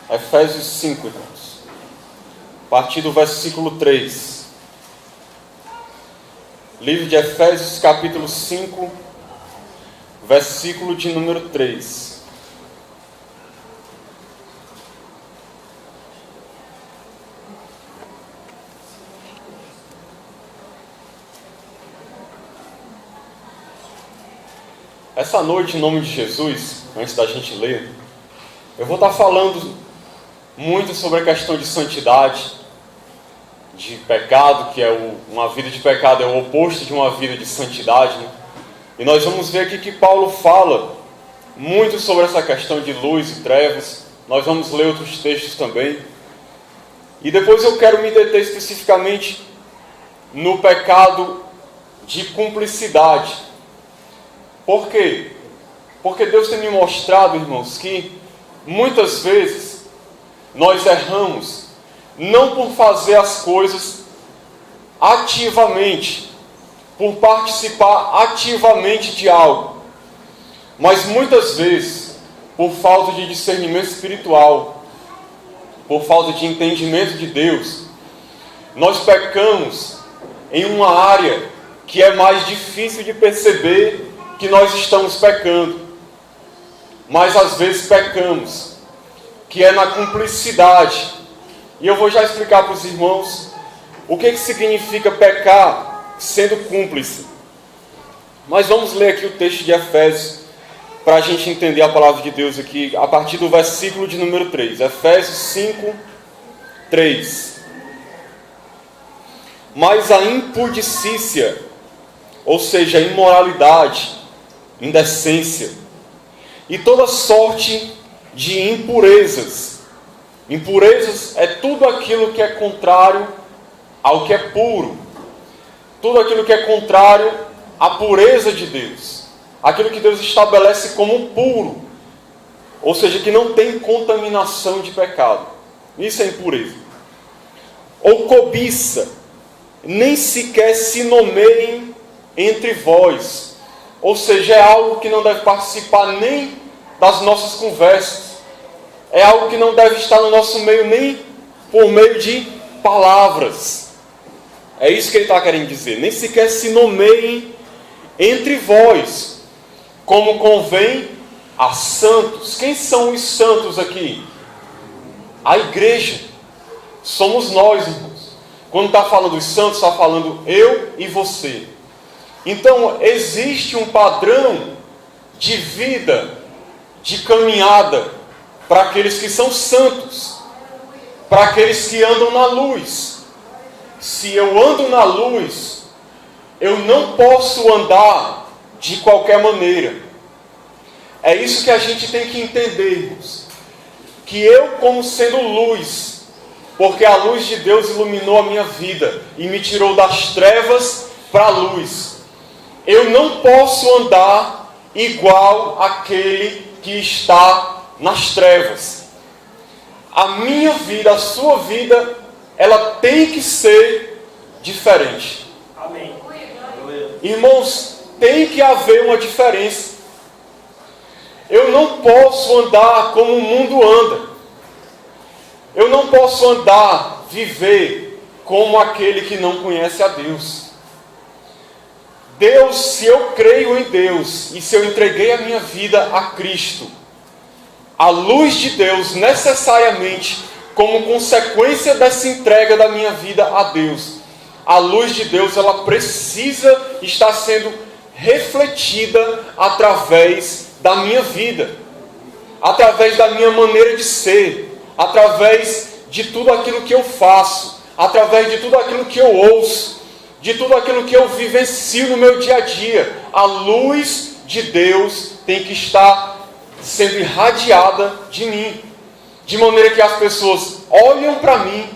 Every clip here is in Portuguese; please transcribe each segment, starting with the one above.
Efésios 5, irmãos. A partir do versículo 3. Livro de Efésios, capítulo 5, versículo de número 3. Essa noite, em nome de Jesus, antes da gente ler, eu vou estar falando muito sobre a questão de santidade, de pecado, que é uma vida de pecado é o oposto de uma vida de santidade, né? E nós vamos ver aqui que Paulo fala muito sobre essa questão de luz e trevas. Nós vamos ler outros textos também. E depois eu quero me deter especificamente no pecado de cumplicidade. Por quê? Porque Deus tem me mostrado, irmãos, que muitas vezes nós erramos não por fazer as coisas ativamente, por participar ativamente de algo, mas muitas vezes por falta de discernimento espiritual, por falta de entendimento de Deus, nós pecamos em uma área que é mais difícil de perceber que nós estamos pecando, mas às vezes pecamos, que é na cumplicidade. E eu vou já explicar para os irmãos o que significa pecar sendo cúmplice. Mas vamos ler aqui o texto de Efésios, para a gente entender a palavra de Deus aqui, a partir do versículo de número 3. Efésios 5, 3. Mas a impudicícia, ou seja, a imoralidade, indecência e toda sorte de impurezas. Impurezas é tudo aquilo que é contrário ao que é puro, tudo aquilo que é contrário à pureza de Deus, aquilo que Deus estabelece como puro, ou seja, que não tem contaminação de pecado. Isso é impureza. Ou cobiça, nem sequer se nomeiem entre vós. Ou seja, é algo que não deve participar nem das nossas conversas. É algo que não deve estar no nosso meio nem por meio de palavras. É isso que ele está querendo dizer. Nem sequer se nomeiem entre vós, como convém a santos. Quem são os santos aqui? A igreja. Somos nós, irmãos. Quando está falando dos santos, está falando eu e você. Então, existe um padrão de vida, de caminhada, para aqueles que são santos, para aqueles que andam na luz. Se eu ando na luz, eu não posso andar de qualquer maneira. É isso que a gente tem que entender, irmãos. Que eu, como sendo luz, porque a luz de Deus iluminou a minha vida e me tirou das trevas para a luz, eu não posso andar igual àquele que está nas trevas. A minha vida, a sua vida, ela tem que ser diferente. Amém. Irmãos, tem que haver uma diferença. Eu não posso andar como o mundo anda. Eu não posso andar, viver como aquele que não conhece a Deus. Deus, se eu creio em Deus e se eu entreguei a minha vida a Cristo, a luz de Deus necessariamente, como consequência dessa entrega da minha vida a Deus, a luz de Deus ela precisa estar sendo refletida através da minha vida, através da minha maneira de ser, através de tudo aquilo que eu faço, através de tudo aquilo que eu ouço, de tudo aquilo que eu vivencio no meu dia a dia. A luz de Deus tem que estar sendo irradiada de mim, de maneira que as pessoas olham para mim,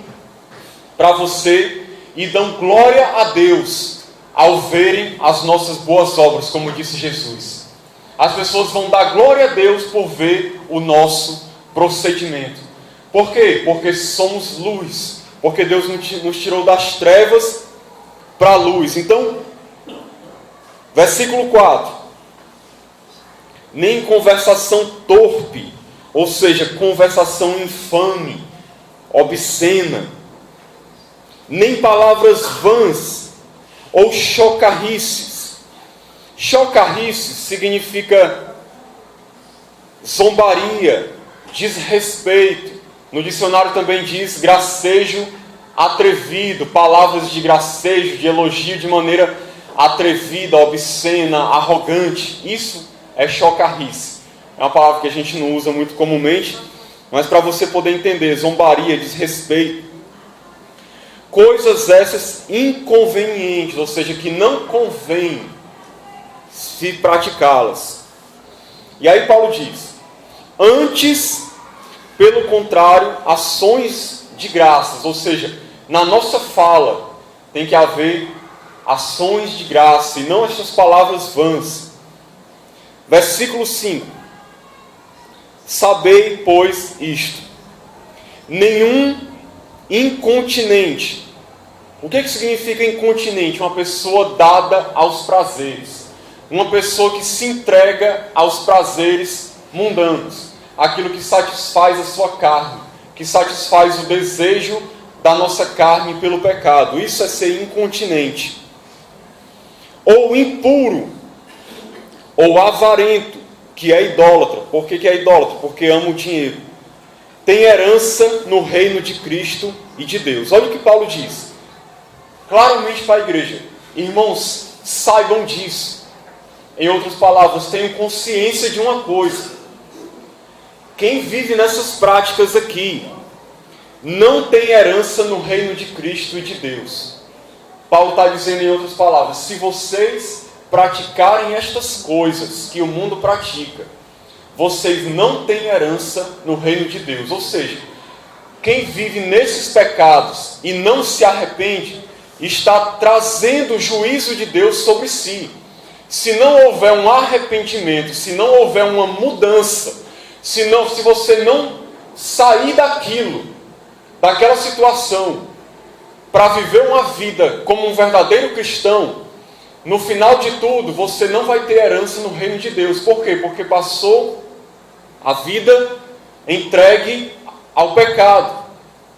para você, e dão glória a Deus ao verem as nossas boas obras, como disse Jesus. As pessoas vão dar glória a Deus por ver o nosso procedimento. Por quê? Porque somos luz, porque Deus nos tirou das trevas para a luz. Então, versículo 4. Nem conversação torpe, ou seja, conversação infame, obscena, nem palavras vãs ou chocarrices. Chocarrices significa zombaria, desrespeito. No dicionário também diz gracejo atrevido, palavras de gracejo, de elogio de maneira atrevida, obscena, arrogante. Isso é chocarrice. É uma palavra que a gente não usa muito comumente, mas para você poder entender, zombaria, desrespeito. Coisas essas inconvenientes, ou seja, que não convém se praticá-las. E aí Paulo diz, antes, pelo contrário, ações de graças, ou seja, na nossa fala tem que haver ações de graça e não essas palavras vãs. Versículo 5. Sabei, pois, isto: nenhum incontinente. O que significa incontinente? Uma pessoa dada aos prazeres. Uma pessoa que se entrega aos prazeres mundanos. Aquilo que satisfaz a sua carne, que satisfaz o desejo da nossa carne pelo pecado. Isso é ser incontinente. Ou impuro, ou avarento, que é idólatra. Por que é idólatra? Porque ama o dinheiro. Tem herança no reino de Cristo e de Deus. Olha o que Paulo diz, claramente para a igreja. Irmãos, saibam disso. Em outras palavras, tenham consciência de uma coisa. Quem vive nessas práticas aqui, não tem herança no reino de Cristo e de Deus. Paulo está dizendo em outras palavras, se vocês praticarem estas coisas que o mundo pratica, vocês não têm herança no reino de Deus. Ou seja, quem vive nesses pecados e não se arrepende, está trazendo o juízo de Deus sobre si. Se não houver um arrependimento, se não houver uma mudança, se você não sair daquela situação, para viver uma vida como um verdadeiro cristão, no final de tudo, você não vai ter herança no reino de Deus. Por quê? Porque passou a vida entregue ao pecado,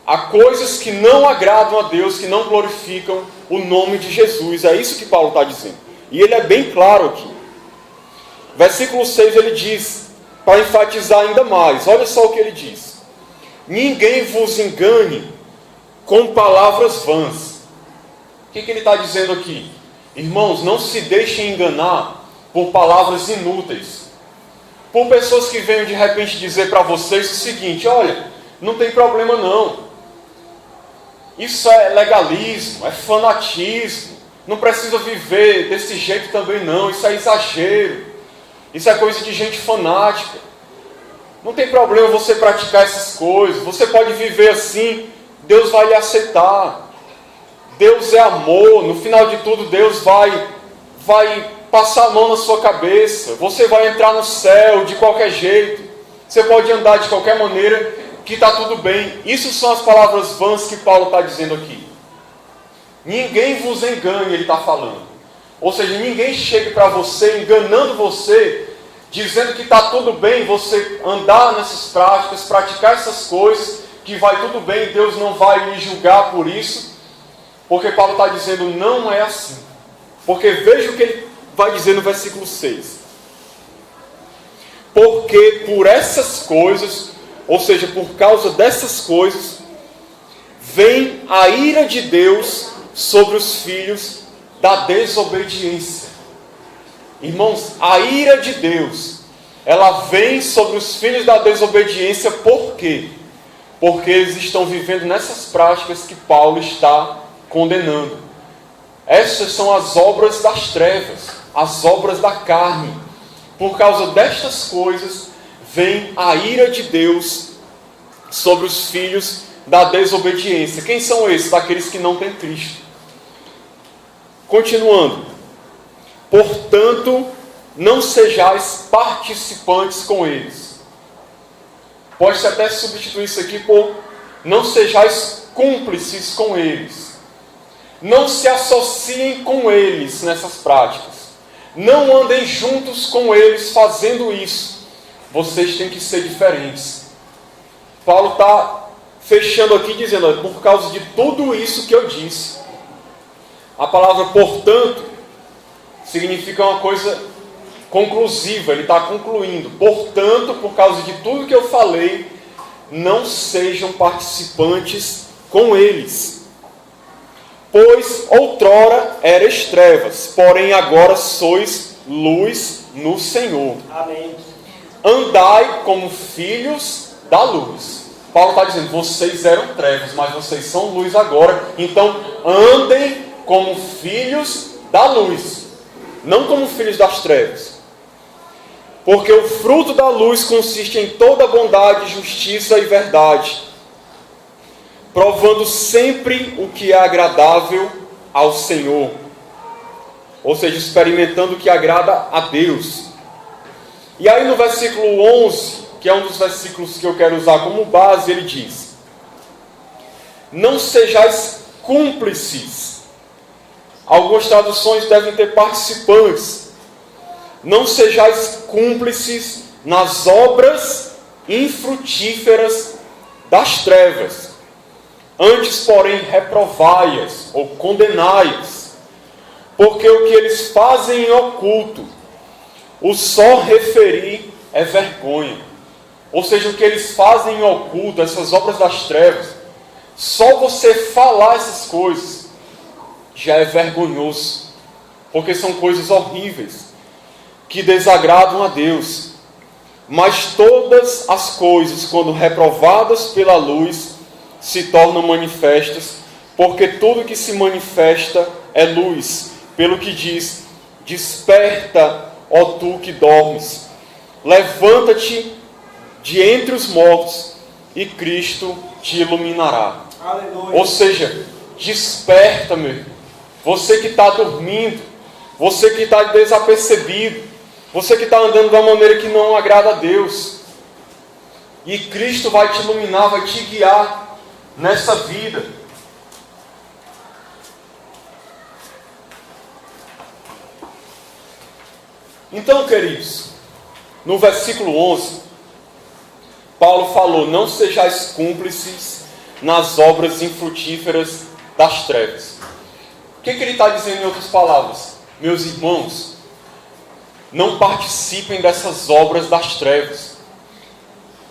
a coisas que não agradam a Deus, que não glorificam o nome de Jesus. É isso que Paulo está dizendo. E ele é bem claro aqui. Versículo 6 ele diz, para enfatizar ainda mais, olha só o que ele diz: ninguém vos engane com palavras vãs. O que ele está dizendo aqui? Irmãos, não se deixem enganar por palavras inúteis, por pessoas que venham de repente dizer para vocês o seguinte: olha, não tem problema não, isso é legalismo, é fanatismo, não precisa viver desse jeito também não, isso é exagero, isso é coisa de gente fanática, não tem problema você praticar essas coisas, você pode viver assim, Deus vai lhe aceitar. Deus é amor, no final de tudo Deus vai passar a mão na sua cabeça, você vai entrar no céu de qualquer jeito, você pode andar de qualquer maneira, que está tudo bem. Isso são as palavras vãs que Paulo está dizendo aqui. Ninguém vos engane, ele está falando. Ou seja, ninguém chegue para você, enganando você, dizendo que está tudo bem você andar nessas práticas, praticar essas coisas, que vai tudo bem, Deus não vai lhe julgar por isso. Porque Paulo está dizendo, não é assim. Porque veja o que ele vai dizer no versículo 6. Porque por essas coisas, ou seja, por causa dessas coisas, vem a ira de Deus sobre os filhos da desobediência. Irmãos, a ira de Deus, ela vem sobre os filhos da desobediência. Por quê? Porque eles estão vivendo nessas práticas que Paulo está condenando. Essas são as obras das trevas, as obras da carne. Por causa destas coisas, vem a ira de Deus sobre os filhos da desobediência. Quem são esses? Aqueles que não têm Cristo. Continuando. Portanto, não sejais participantes com eles. Pode-se até substituir isso aqui por não sejais cúmplices com eles. Não se associem com eles nessas práticas. Não andem juntos com eles fazendo isso. vocês têm que ser diferentes. Paulo está fechando aqui dizendo, olha, por causa de tudo isso que eu disse. A palavra portanto significa uma coisa conclusiva, ele está concluindo. Portanto, por causa de tudo que eu falei, não sejam participantes com eles. Pois outrora erais trevas, porém agora sois luz no Senhor. Amém. Andai como filhos da luz. Paulo está dizendo, vocês eram trevas, mas vocês são luz agora. Então andem como filhos da luz, não como filhos das trevas. Porque o fruto da luz consiste em toda bondade, justiça e verdade, provando sempre o que é agradável ao Senhor. Ou seja, experimentando o que agrada a Deus. E aí no versículo 11, que é um dos versículos que eu quero usar como base, ele diz: não sejais cúmplices. Algumas traduções devem ter participantes. Não sejais cúmplices nas obras infrutíferas das trevas. Antes, porém, reprovai-as ou condenai-as. Porque o que eles fazem em oculto, o só referir é vergonha. Ou seja, o que eles fazem em oculto, essas obras das trevas, só você falar essas coisas já é vergonhoso. Porque são coisas horríveis, que desagradam a Deus. Mas todas as coisas, quando reprovadas pela luz, se tornam manifestas, porque tudo que se manifesta é luz. Pelo que diz, desperta, ó tu que dormes, levanta-te de entre os mortos, e Cristo te iluminará. Aleluia. Ou seja, desperta, meu irmão. Você que está dormindo, você que está desapercebido, você que está andando de uma maneira que não agrada a Deus. E Cristo vai te iluminar, vai te guiar nessa vida. Então, queridos, no versículo 11, Paulo falou, não sejais cúmplices nas obras infrutíferas das trevas. O que ele está dizendo em outras palavras? Meus irmãos, não participem dessas obras das trevas.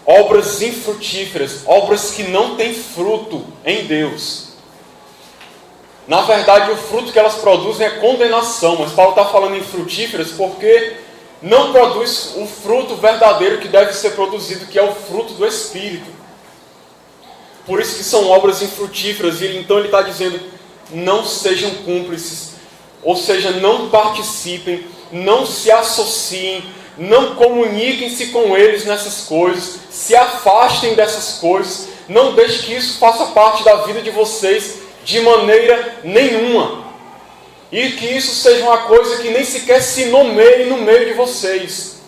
Obras infrutíferas, obras que não têm fruto em Deus. Na verdade, o fruto que elas produzem é condenação, mas Paulo está falando em frutíferas porque não produz o fruto verdadeiro que deve ser produzido, que é o fruto do Espírito. Por isso que são obras infrutíferas, e então ele está dizendo, não sejam cúmplices, ou seja, não participem, não se associem, não comuniquem-se com eles nessas coisas, se afastem dessas coisas, não deixem que isso faça parte da vida de vocês de maneira nenhuma. E que isso seja uma coisa que nem sequer se nomeie no meio de vocês.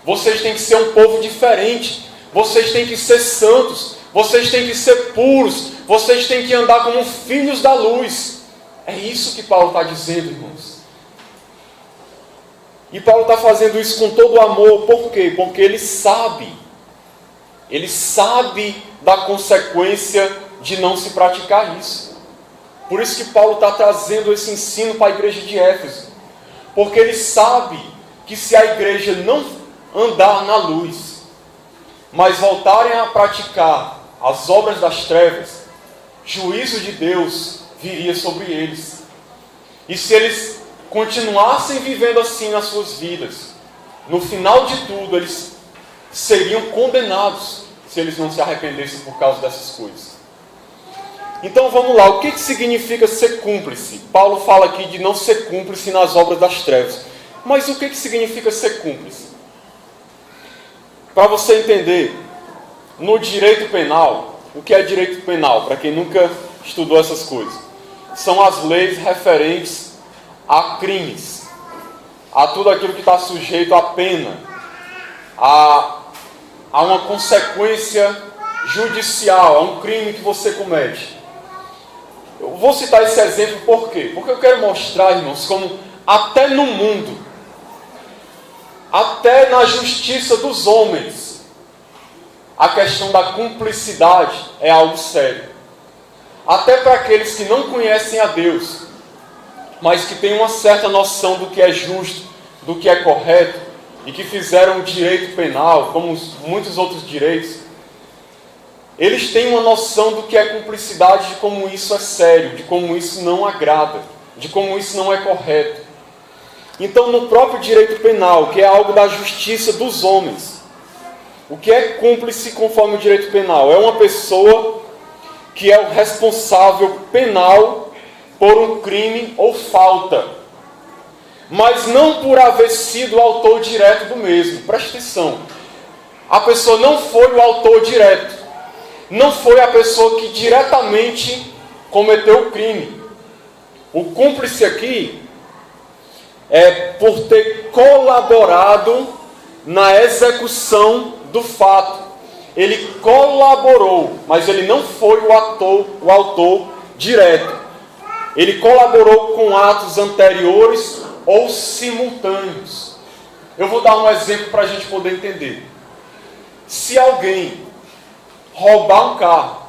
Vocês têm que ser um povo diferente. Vocês têm que ser santos. Vocês têm que ser puros. Vocês têm que andar como filhos da luz. É isso que Paulo está dizendo, irmãos. E Paulo está fazendo isso com todo o amor. Por quê? Porque ele sabe. Ele sabe da consequência de não se praticar isso. Por isso que Paulo está trazendo esse ensino para a igreja de Éfeso. Porque ele sabe que se a igreja não andar na luz, mas voltarem a praticar as obras das trevas, juízo de Deus viria sobre eles. E se eles continuassem vivendo assim nas suas vidas, no final de tudo eles seriam condenados se eles não se arrependessem por causa dessas coisas. Então vamos lá, o que significa ser cúmplice? Paulo fala aqui de não ser cúmplice nas obras das trevas. Mas o que significa ser cúmplice? Para você entender, no direito penal, o que é direito penal? Para quem nunca estudou essas coisas, são as leis referentes a crimes, a tudo aquilo que está sujeito à pena, a uma consequência judicial, a um crime que você comete. Eu vou citar esse exemplo por quê? Porque eu quero mostrar, irmãos, como até no mundo até na justiça dos homens, a questão da cumplicidade é algo sério. Até para aqueles que não conhecem a Deus, mas que têm uma certa noção do que é justo, do que é correto, e que fizeram o direito penal, como muitos outros direitos, eles têm uma noção do que é cumplicidade, de como isso é sério, de como isso não agrada, de como isso não é correto. Então, no próprio direito penal, que é algo da justiça dos homens, o que é cúmplice conforme o direito penal? É uma pessoa que é o responsável penal por um crime ou falta, mas não por haver sido o autor direto do mesmo. Preste atenção. A pessoa não foi o autor direto. Não foi a pessoa que diretamente cometeu o crime. O cúmplice aqui é por ter colaborado na execução do fato. Ele colaborou, mas ele não foi o autor direto. Ele colaborou com atos anteriores ou simultâneos. Eu vou dar um exemplo para a gente poder entender. Se alguém roubar um carro,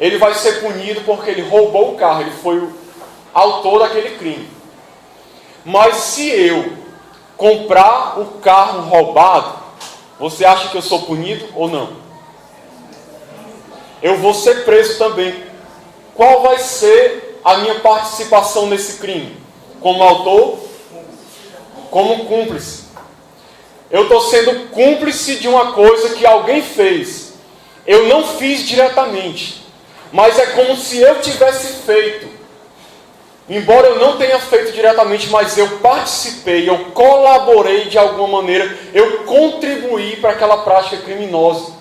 ele vai ser punido porque ele roubou o carro, ele foi o autor daquele crime. Mas se eu comprar o carro roubado, você acha que eu sou punido ou não? Eu vou ser preso também. Qual vai ser a minha participação nesse crime? Como autor? Como cúmplice. Eu estou sendo cúmplice de uma coisa que alguém fez. Eu não fiz diretamente, mas é como se eu tivesse feito. Embora eu não tenha feito diretamente, mas eu participei, eu colaborei de alguma maneira, eu contribuí para aquela prática criminosa.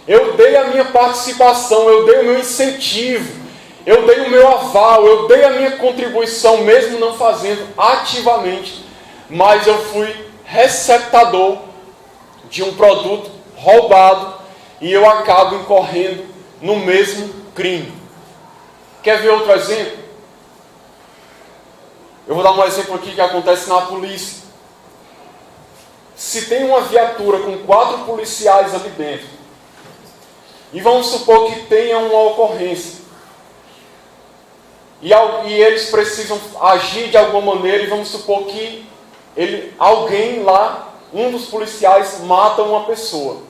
Eu dei a minha participação, eu dei o meu incentivo, eu dei o meu aval, eu dei a minha contribuição, mesmo não fazendo ativamente, mas eu fui receptador de um produto roubado e eu acabo incorrendo no mesmo crime. Quer ver outro exemplo? Eu vou dar um exemplo aqui que acontece na polícia. Se tem uma viatura com 4 policiais ali dentro, e vamos supor que tenha uma ocorrência, e eles precisam agir de alguma maneira, e vamos supor que alguém lá, um dos policiais, mata uma pessoa.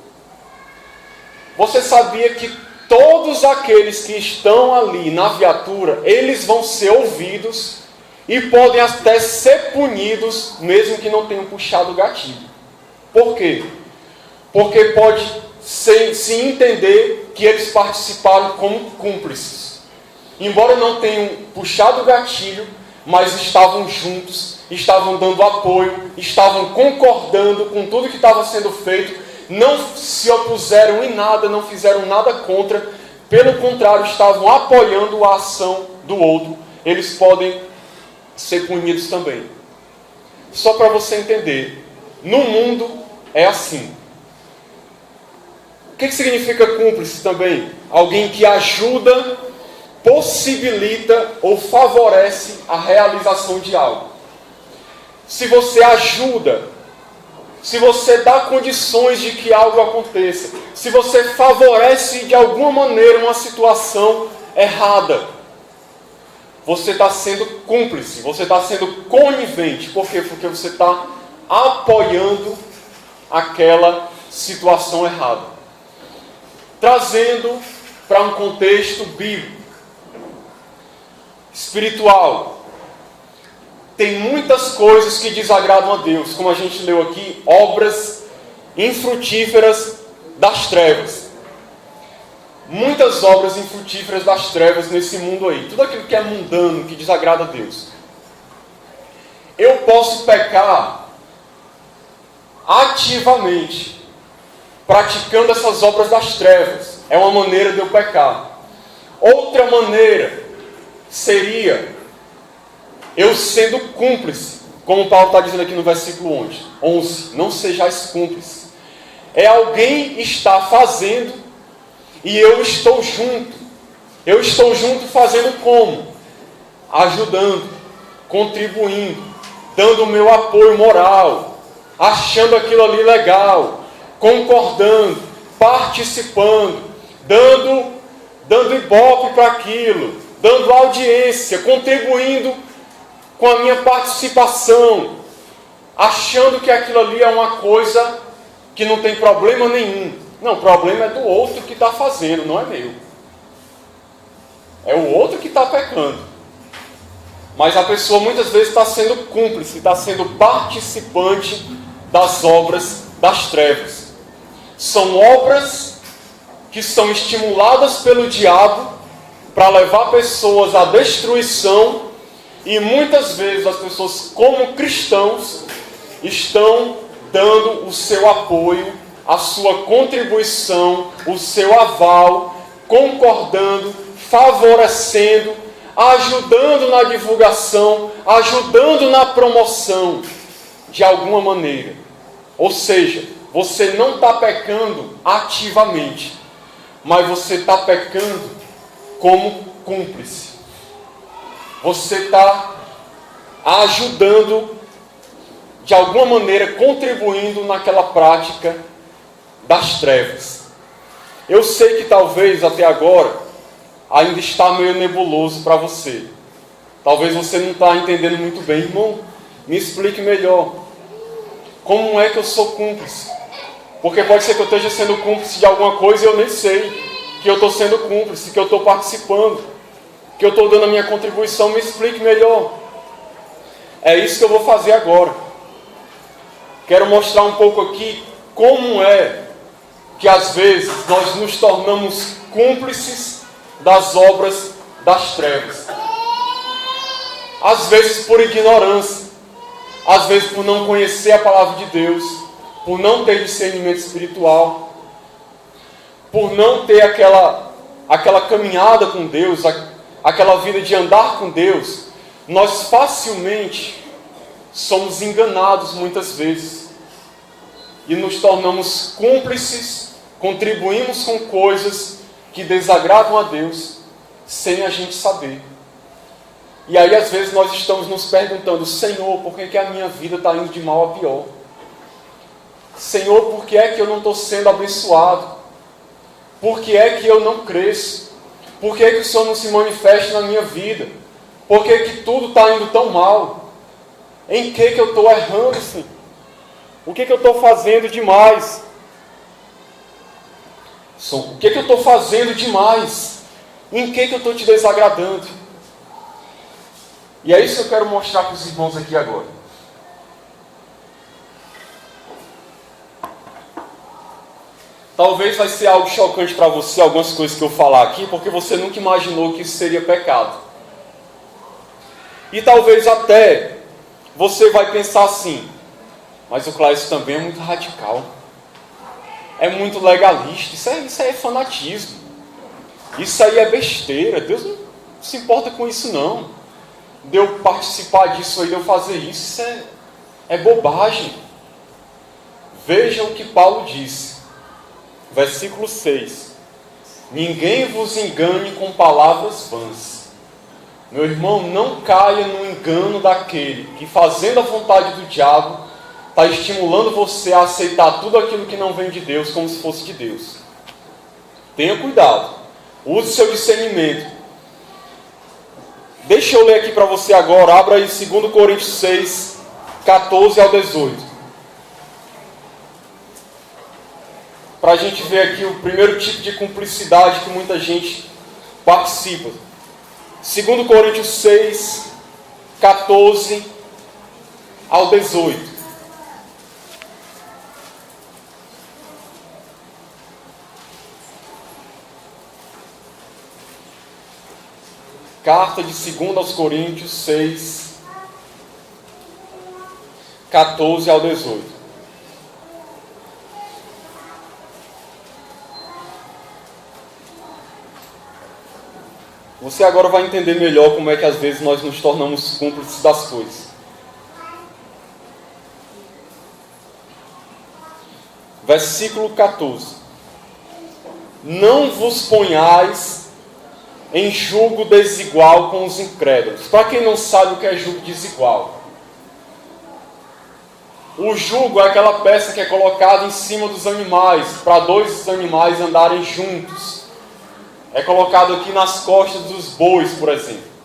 Você sabia que todos aqueles que estão ali na viatura, eles vão ser ouvidos e podem até ser punidos, mesmo que não tenham puxado o gatilho. Por quê? Porque pode se entender que eles participaram como cúmplices. Embora não tenham puxado o gatilho, mas estavam juntos, estavam dando apoio, estavam concordando com tudo que estava sendo feito, não se opuseram em nada, não fizeram nada contra, pelo contrário, estavam apoiando a ação do outro. Eles podem ser punidos também. Só para você entender, no mundo é assim. O que significa cúmplice também? Alguém que ajuda, possibilita ou favorece a realização de algo. Se você ajuda, se você dá condições de que algo aconteça, se você favorece de alguma maneira uma situação errada, você está sendo cúmplice, você está sendo conivente. Por quê? Porque você está apoiando aquela situação errada. Trazendo para um contexto bíblico, espiritual. Tem muitas coisas que desagradam a Deus, como a gente leu aqui, obras infrutíferas das trevas. Muitas obras infrutíferas das trevas nesse mundo aí. Tudo aquilo que é mundano, que desagrada a Deus. Eu posso pecar ativamente, praticando essas obras das trevas. É uma maneira de eu pecar. Outra maneira seria eu sendo cúmplice, como Paulo está dizendo aqui no versículo 11. Não sejais cúmplices. É alguém estar fazendo e eu estou junto. Eu estou junto fazendo como? Ajudando, contribuindo, dando o meu apoio moral, achando aquilo ali legal, concordando, participando, dando ibope para aquilo, dando audiência, contribuindo com a minha participação, achando que aquilo ali é uma coisa que não tem problema nenhum. Não, o problema é do outro que está fazendo, não é meu. É o outro que está pecando. Mas a pessoa muitas vezes está sendo cúmplice, está sendo participante das obras das trevas. São obras que são estimuladas pelo diabo para levar pessoas à destruição, e muitas vezes as pessoas, como cristãos, estão dando o seu apoio, a sua contribuição, o seu aval, concordando, favorecendo, ajudando na divulgação, ajudando na promoção, de alguma maneira. Ou seja, você não está pecando ativamente, mas você está pecando como cúmplice. Você está ajudando, de alguma maneira, contribuindo naquela prática das trevas. Eu sei que talvez até agora ainda está meio nebuloso para você. Talvez você não está entendendo muito bem. Irmão, me explique melhor. Como é que eu sou cúmplice? Porque pode ser que eu esteja sendo cúmplice de alguma coisa e eu nem sei que eu estou sendo cúmplice, que eu estou participando, que eu estou dando a minha contribuição. Me explique melhor. É isso que eu vou fazer agora. Quero mostrar um pouco aqui como é que às vezes nós nos tornamos cúmplices das obras das trevas. Às vezes por ignorância, às vezes por não conhecer a palavra de Deus, por não ter discernimento espiritual, por não ter aquela caminhada com Deus, aquela vida de andar com Deus, nós facilmente somos enganados muitas vezes e nos tornamos cúmplices, contribuímos com coisas que desagradam a Deus sem a gente saber. E aí às vezes nós estamos nos perguntando: Senhor, por que a minha vida está indo de mal a pior? Senhor, por que é que eu não estou sendo abençoado? Por que é que eu não cresço? Por que é que o Senhor não se manifesta na minha vida? Por que é que tudo está indo tão mal? Em que eu estou errando, Senhor? O que eu estou fazendo demais? O que eu estou fazendo demais? Em que eu estou te desagradando? E é isso que eu quero mostrar para os irmãos aqui agora. Talvez vai ser algo chocante para você, algumas coisas que eu falar aqui, porque você nunca imaginou que isso seria pecado. E talvez até você vai pensar assim: mas o Cláudio também é muito radical, é muito legalista, isso aí é fanatismo, isso aí é besteira, Deus não se importa com isso não, de eu participar disso aí, de eu fazer isso é bobagem. Veja o que Paulo disse, versículo 6: ninguém vos engane com palavras vãs. Meu irmão, não caia no engano daquele que, fazendo a vontade do diabo, está estimulando você a aceitar tudo aquilo que não vem de Deus como se fosse de Deus. Tenha cuidado. Use seu discernimento. Deixa eu ler aqui para você agora. Abra aí 2 Coríntios 6, 14 ao 18. Para a gente ver aqui o primeiro tipo de cumplicidade que muita gente participa. 2 Coríntios 6, 14 ao 18. Carta de 2 aos Coríntios 6, 14 ao 18. Você agora vai entender melhor como é que às vezes nós nos tornamos cúmplices das coisas. Versículo 14. Não vos ponhais em julgo desigual com os incrédulos. Para quem não sabe o que é julgo desigual, O jugo é aquela peça que é colocada em cima dos animais, para dois animais andarem juntos. É colocado aqui nas costas dos bois, por exemplo.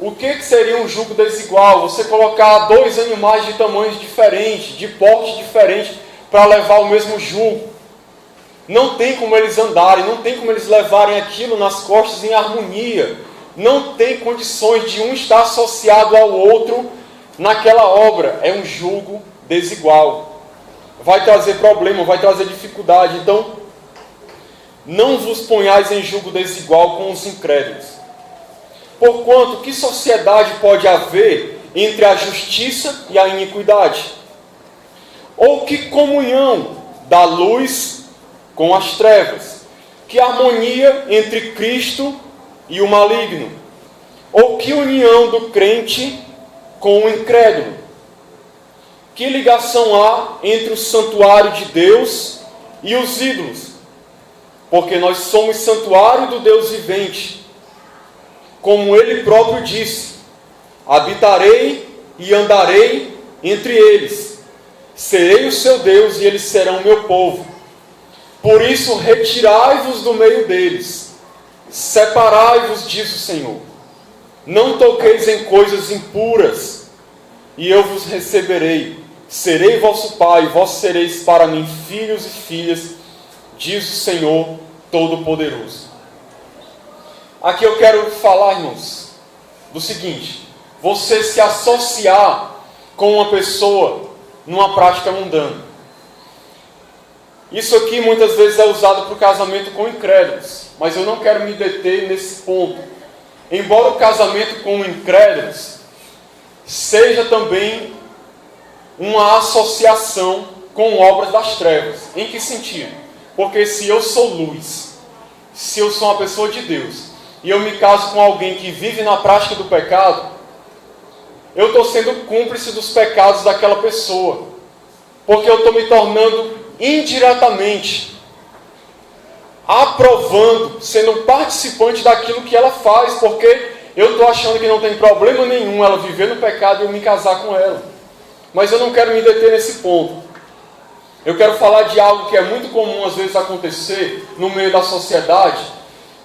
O que seria um jugo desigual? Você colocar dois animais de tamanhos diferentes, de porte diferente, para levar o mesmo jugo. Não tem como eles andarem, não tem como eles levarem aquilo nas costas em harmonia. Não tem condições de um estar associado ao outro naquela obra. É um jugo desigual. Vai trazer problema, vai trazer dificuldade. Então, não vos ponhais em jugo desigual com os incrédulos. Porquanto, que sociedade pode haver entre a justiça e a iniquidade? Ou que comunhão da luz com as trevas? Que harmonia entre Cristo e o maligno? Ou que união do crente com o incrédulo? Que ligação há entre o santuário de Deus e os ídolos? Porque nós somos santuário do Deus vivente. Como Ele próprio disse: habitarei e andarei entre eles. Serei o seu Deus e eles serão meu povo. Por isso retirai-vos do meio deles. Separai-vos, diz o Senhor. Não toqueis em coisas impuras, e eu vos receberei. Serei vosso pai, vós sereis para mim filhos e filhas, diz o Senhor Todo-Poderoso. Aqui eu quero falar, irmãos, do seguinte: você se associar com uma pessoa numa prática mundana. Isso aqui muitas vezes é usado para o casamento com incrédulos, mas eu não quero me deter nesse ponto. Embora o casamento com incrédulos seja também uma associação com obras das trevas. Em que sentido? Porque se eu sou luz, se eu sou uma pessoa de Deus, e eu me caso com alguém que vive na prática do pecado, eu estou sendo cúmplice dos pecados daquela pessoa. Porque eu estou me tornando indiretamente aprovando, sendo um participante daquilo que ela faz, porque eu estou achando que não tem problema nenhum ela viver no pecado e eu me casar com ela. Mas eu não quero me deter nesse ponto. Eu quero falar de algo que é muito comum às vezes acontecer no meio da sociedade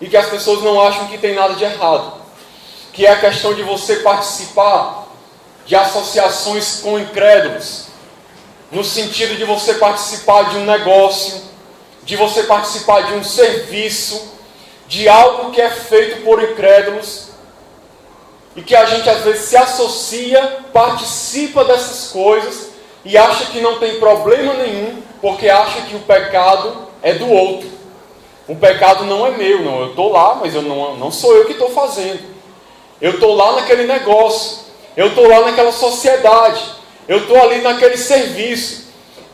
e que as pessoas não acham que tem nada de errado, que é a questão de você participar de associações com incrédulos, no sentido de você participar de um negócio, de você participar de um serviço, de algo que é feito por incrédulos, e que a gente às vezes se associa, participa dessas coisas, e acha que não tem problema nenhum, porque acha que o pecado é do outro. O pecado não é meu, não. Eu estou lá, mas não sou eu que estou fazendo. Eu estou lá naquele negócio, eu estou lá naquela sociedade, eu estou ali naquele serviço.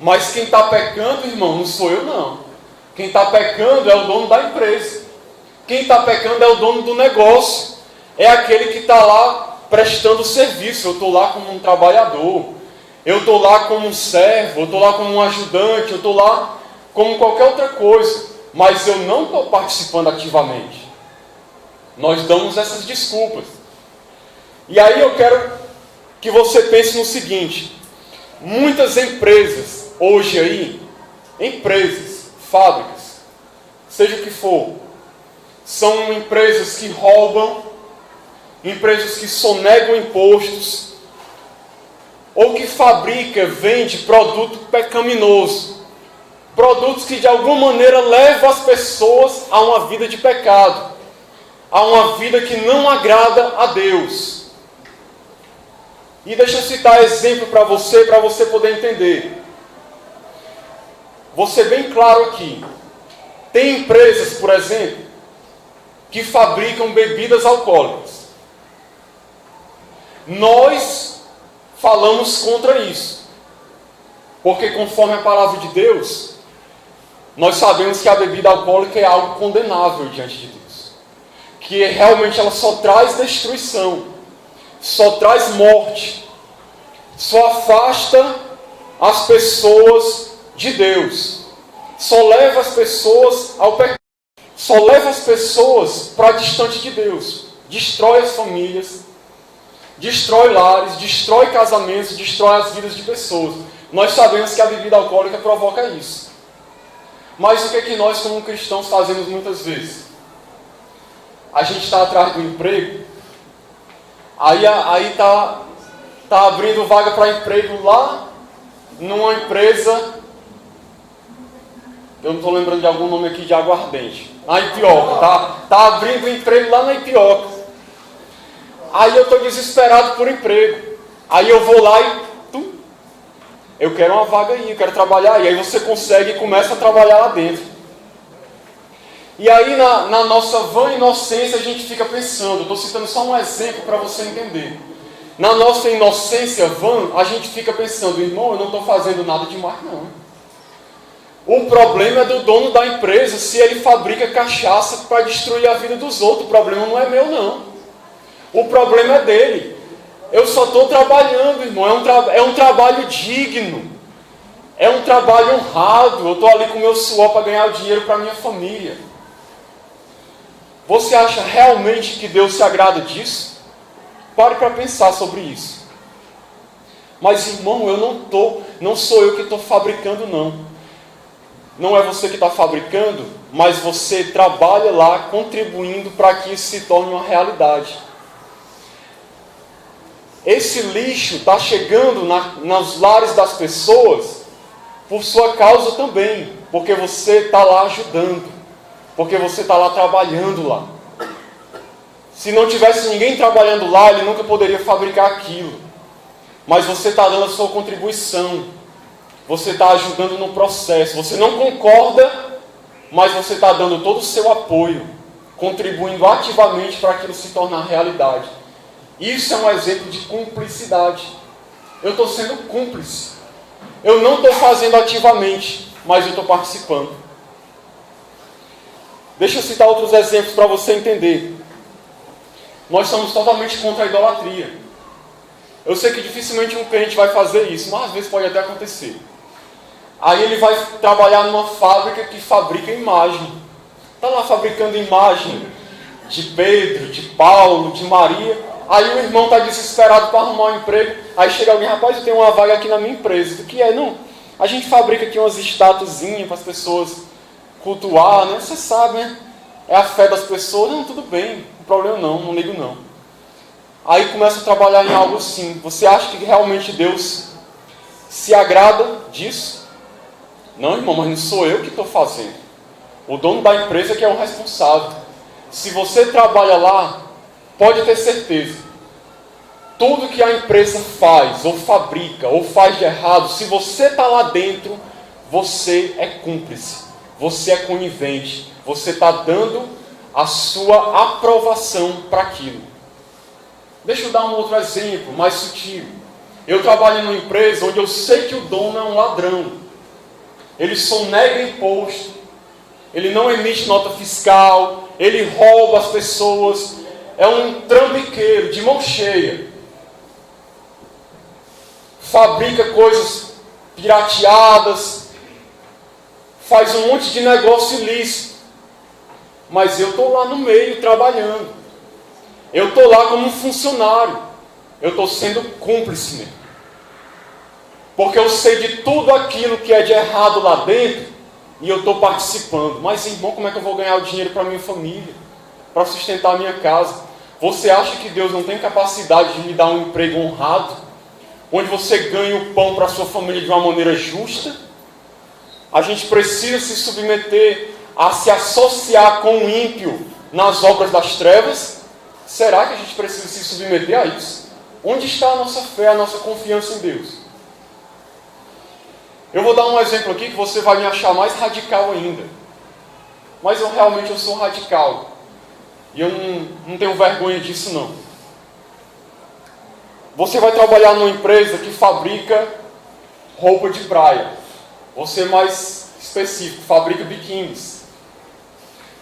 Mas quem está pecando, irmão, não sou eu não. Quem está pecando é o dono da empresa. Quem está pecando é o dono do negócio. É aquele que está lá prestando serviço. Eu estou lá como um trabalhador. Eu estou lá como um servo. Eu estou lá como um ajudante. Eu estou lá como qualquer outra coisa. Mas eu não estou participando ativamente. Nós damos essas desculpas. E aí eu quero que você pense no seguinte: muitas empresas hoje aí, empresas, fábricas, seja o que for, são empresas que roubam, empresas que sonegam impostos, ou que fabrica, vende produto pecaminoso, produtos que de alguma maneira levam as pessoas a uma vida de pecado, a uma vida que não agrada a Deus. E deixa eu citar exemplo para você poder entender. Vou ser bem claro aqui. Tem empresas, por exemplo, que fabricam bebidas alcoólicas. Nós falamos contra isso. Porque conforme a palavra de Deus, nós sabemos que a bebida alcoólica é algo condenável diante de Deus. Que realmente ela só traz destruição, só traz morte, só afasta as pessoas de Deus, só leva as pessoas ao pecado, só leva as pessoas para distante de Deus, destrói as famílias, destrói lares, destrói casamentos, destrói as vidas de pessoas. Nós sabemos que a bebida alcoólica provoca isso. Mas o que é que nós, como cristãos, fazemos muitas vezes? A gente está atrás do emprego, aí está abrindo vaga para emprego lá numa empresa, eu não estou lembrando de algum nome aqui de aguardente, na Ipioca, tá abrindo emprego lá na Ipioca. Aí eu estou desesperado por emprego. Aí eu vou lá e eu quero uma vaga aí, eu quero trabalhar aí. Aí você consegue e começa a trabalhar lá dentro. E aí na nossa vã inocência a gente fica pensando, estou citando só um exemplo para você entender. Na nossa inocência vã, a gente fica pensando, irmão, eu não estou fazendo nada demais não. O problema é do dono da empresa, se ele fabrica cachaça para destruir a vida dos outros. O problema não é meu não. O problema é dele. Eu só estou trabalhando, irmão. É um trabalho digno. É um trabalho honrado. Eu estou ali com o meu suor para ganhar o dinheiro para a minha família. Você acha realmente que Deus se agrada disso? Pare para pensar sobre isso. Mas, irmão, não sou eu que estou fabricando, não. Não é você que está fabricando, mas você trabalha lá contribuindo para que isso se torne uma realidade. Esse lixo está chegando nos lares das pessoas por sua causa também, porque você está lá ajudando, porque você está lá trabalhando lá. Se não tivesse ninguém trabalhando lá, ele nunca poderia fabricar aquilo. Mas você está dando a sua contribuição, você está ajudando no processo. Você não concorda, mas você está dando todo o seu apoio, contribuindo ativamente para aquilo se tornar realidade. Isso é um exemplo de cumplicidade. Eu estou sendo cúmplice. Eu não estou fazendo ativamente, mas eu estou participando. Deixa eu citar outros exemplos para você entender. Nós somos totalmente contra a idolatria. Eu sei que dificilmente um crente vai fazer isso, mas às vezes pode até acontecer. Aí ele vai trabalhar numa fábrica que fabrica imagem. Está lá fabricando imagem de Pedro, de Paulo, de Maria. Aí o irmão está desesperado para arrumar um emprego. Aí chega alguém, rapaz, eu tenho uma vaga aqui na minha empresa. O que é? Não, a gente fabrica aqui umas estatuazinhas para as pessoas cultuar, né? Você sabe, né? É a fé das pessoas. Não, tudo bem, não problema não ligo não. Aí começa a trabalhar em algo assim. Você acha que realmente Deus se agrada disso? Não, irmão, mas não sou eu que estou fazendo. O dono da empresa que é o responsável. Se você trabalha lá, pode ter certeza. Tudo que a empresa faz, ou fabrica, ou faz de errado, se você está lá dentro, você é cúmplice. Você é conivente. Você está dando a sua aprovação para aquilo. Deixa eu dar um outro exemplo, mais sutil. Eu trabalho numa empresa onde eu sei que o dono é um ladrão. Ele sonega imposto. Ele não emite nota fiscal. Ele rouba as pessoas. É um trambiqueiro, de mão cheia. Fabrica coisas pirateadas. Faz um monte de negócio ilícito. Mas eu estou lá no meio trabalhando. Eu estou lá como um funcionário. Eu estou sendo cúmplice mesmo. Porque eu sei de tudo aquilo que é de errado lá dentro. E eu estou participando. Mas, irmão, como é que eu vou ganhar o dinheiro para a minha família? Para sustentar a minha casa? Você acha que Deus não tem capacidade de me dar um emprego honrado? Onde você ganha o pão para a sua família de uma maneira justa? A gente precisa se submeter a se associar com o ímpio nas obras das trevas? Será que a gente precisa se submeter a isso? Onde está a nossa fé, a nossa confiança em Deus? Eu vou dar um exemplo aqui que você vai me achar mais radical ainda. Mas eu sou radical. E eu não tenho vergonha disso não. Você vai trabalhar numa empresa que fabrica roupa de praia. Vou ser mais específico, fabrica biquínis.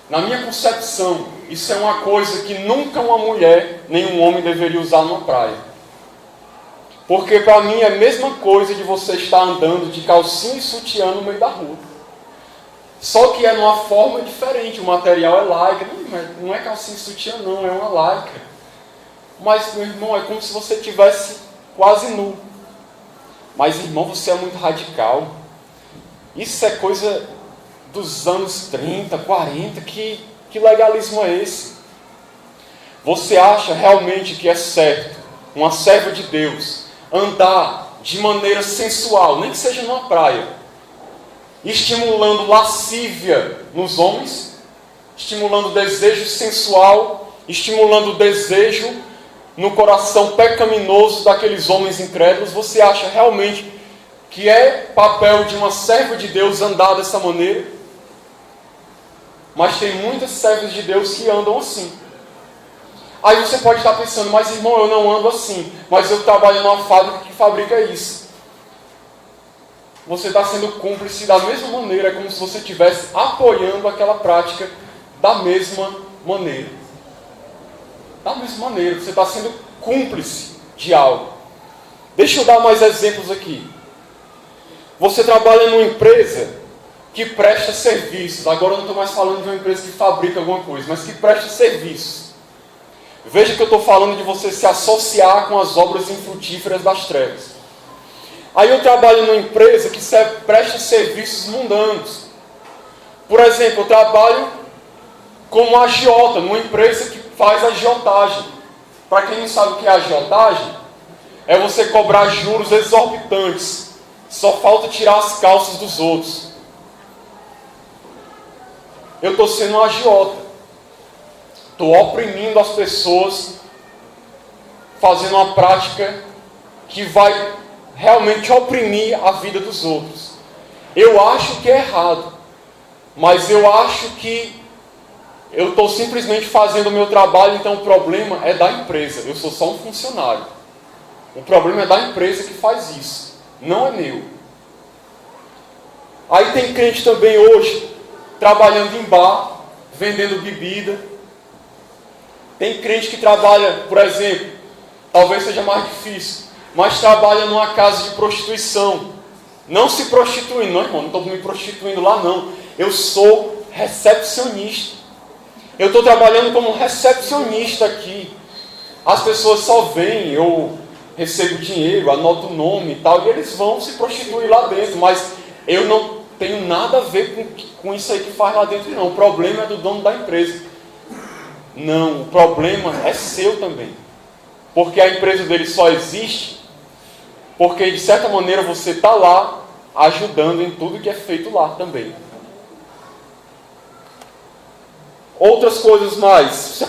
Na minha concepção, isso é uma coisa que nunca uma mulher, nem um homem deveria usar numa praia. Porque para mim é a mesma coisa de você estar andando de calcinha e sutiã no meio da rua. Só que é numa forma diferente, o material é lycra. Não é calcinha e sutiã não, é uma lycra. Mas, meu irmão, é como se você estivesse quase nu. Mas, irmão, você é muito radical. Isso é coisa dos anos 30, 40. Que legalismo é esse? Você acha realmente que é certo uma serva de Deus andar de maneira sensual, nem que seja numa praia, estimulando lascívia nos homens, estimulando desejo sensual, estimulando o desejo no coração pecaminoso daqueles homens incrédulos? Você acha realmente que é papel de uma serva de Deus andar dessa maneira? Mas tem muitas servas de Deus que andam assim. Aí você pode estar pensando, mas irmão, eu não ando assim, mas eu trabalho numa fábrica que fabrica isso. Você está sendo cúmplice da mesma maneira, é como se você estivesse apoiando aquela prática da mesma maneira. Da mesma maneira, você está sendo cúmplice de algo. Deixa eu dar mais exemplos aqui. Você trabalha numa empresa que presta serviços. Agora eu não estou mais falando de uma empresa que fabrica alguma coisa, mas que presta serviços. Veja que eu estou falando de você se associar com as obras infrutíferas das trevas. Aí eu trabalho numa empresa que presta serviços mundanos. Por exemplo, eu trabalho como agiota, numa empresa que faz agiotagem. Para quem não sabe o que é agiotagem, é você cobrar juros exorbitantes. Só falta tirar as calças dos outros. Eu estou sendo um agiota. Estou oprimindo as pessoas, fazendo uma prática que vai realmente oprimir a vida dos outros. Eu acho que é errado, mas eu acho que eu estou simplesmente fazendo o meu trabalho, então o problema é da empresa. Eu sou só um funcionário. O problema é da empresa que faz isso, não é meu. Aí tem crente também hoje, trabalhando em bar, vendendo bebida. Tem crente que trabalha, por exemplo, talvez seja mais difícil, mas trabalha numa casa de prostituição. Não se prostituindo, não, irmão, não estou me prostituindo lá, não. Eu sou recepcionista. Eu estou trabalhando como recepcionista aqui. As pessoas só vêm, eu recebo dinheiro, anoto o nome e tal, e eles vão se prostituir lá dentro, mas eu não tenho nada a ver com isso aí que faz lá dentro, não. O problema é do dono da empresa. Não, o problema é seu também. Porque a empresa dele só existe porque, de certa maneira, você está lá ajudando em tudo que é feito lá também. Outras coisas mais.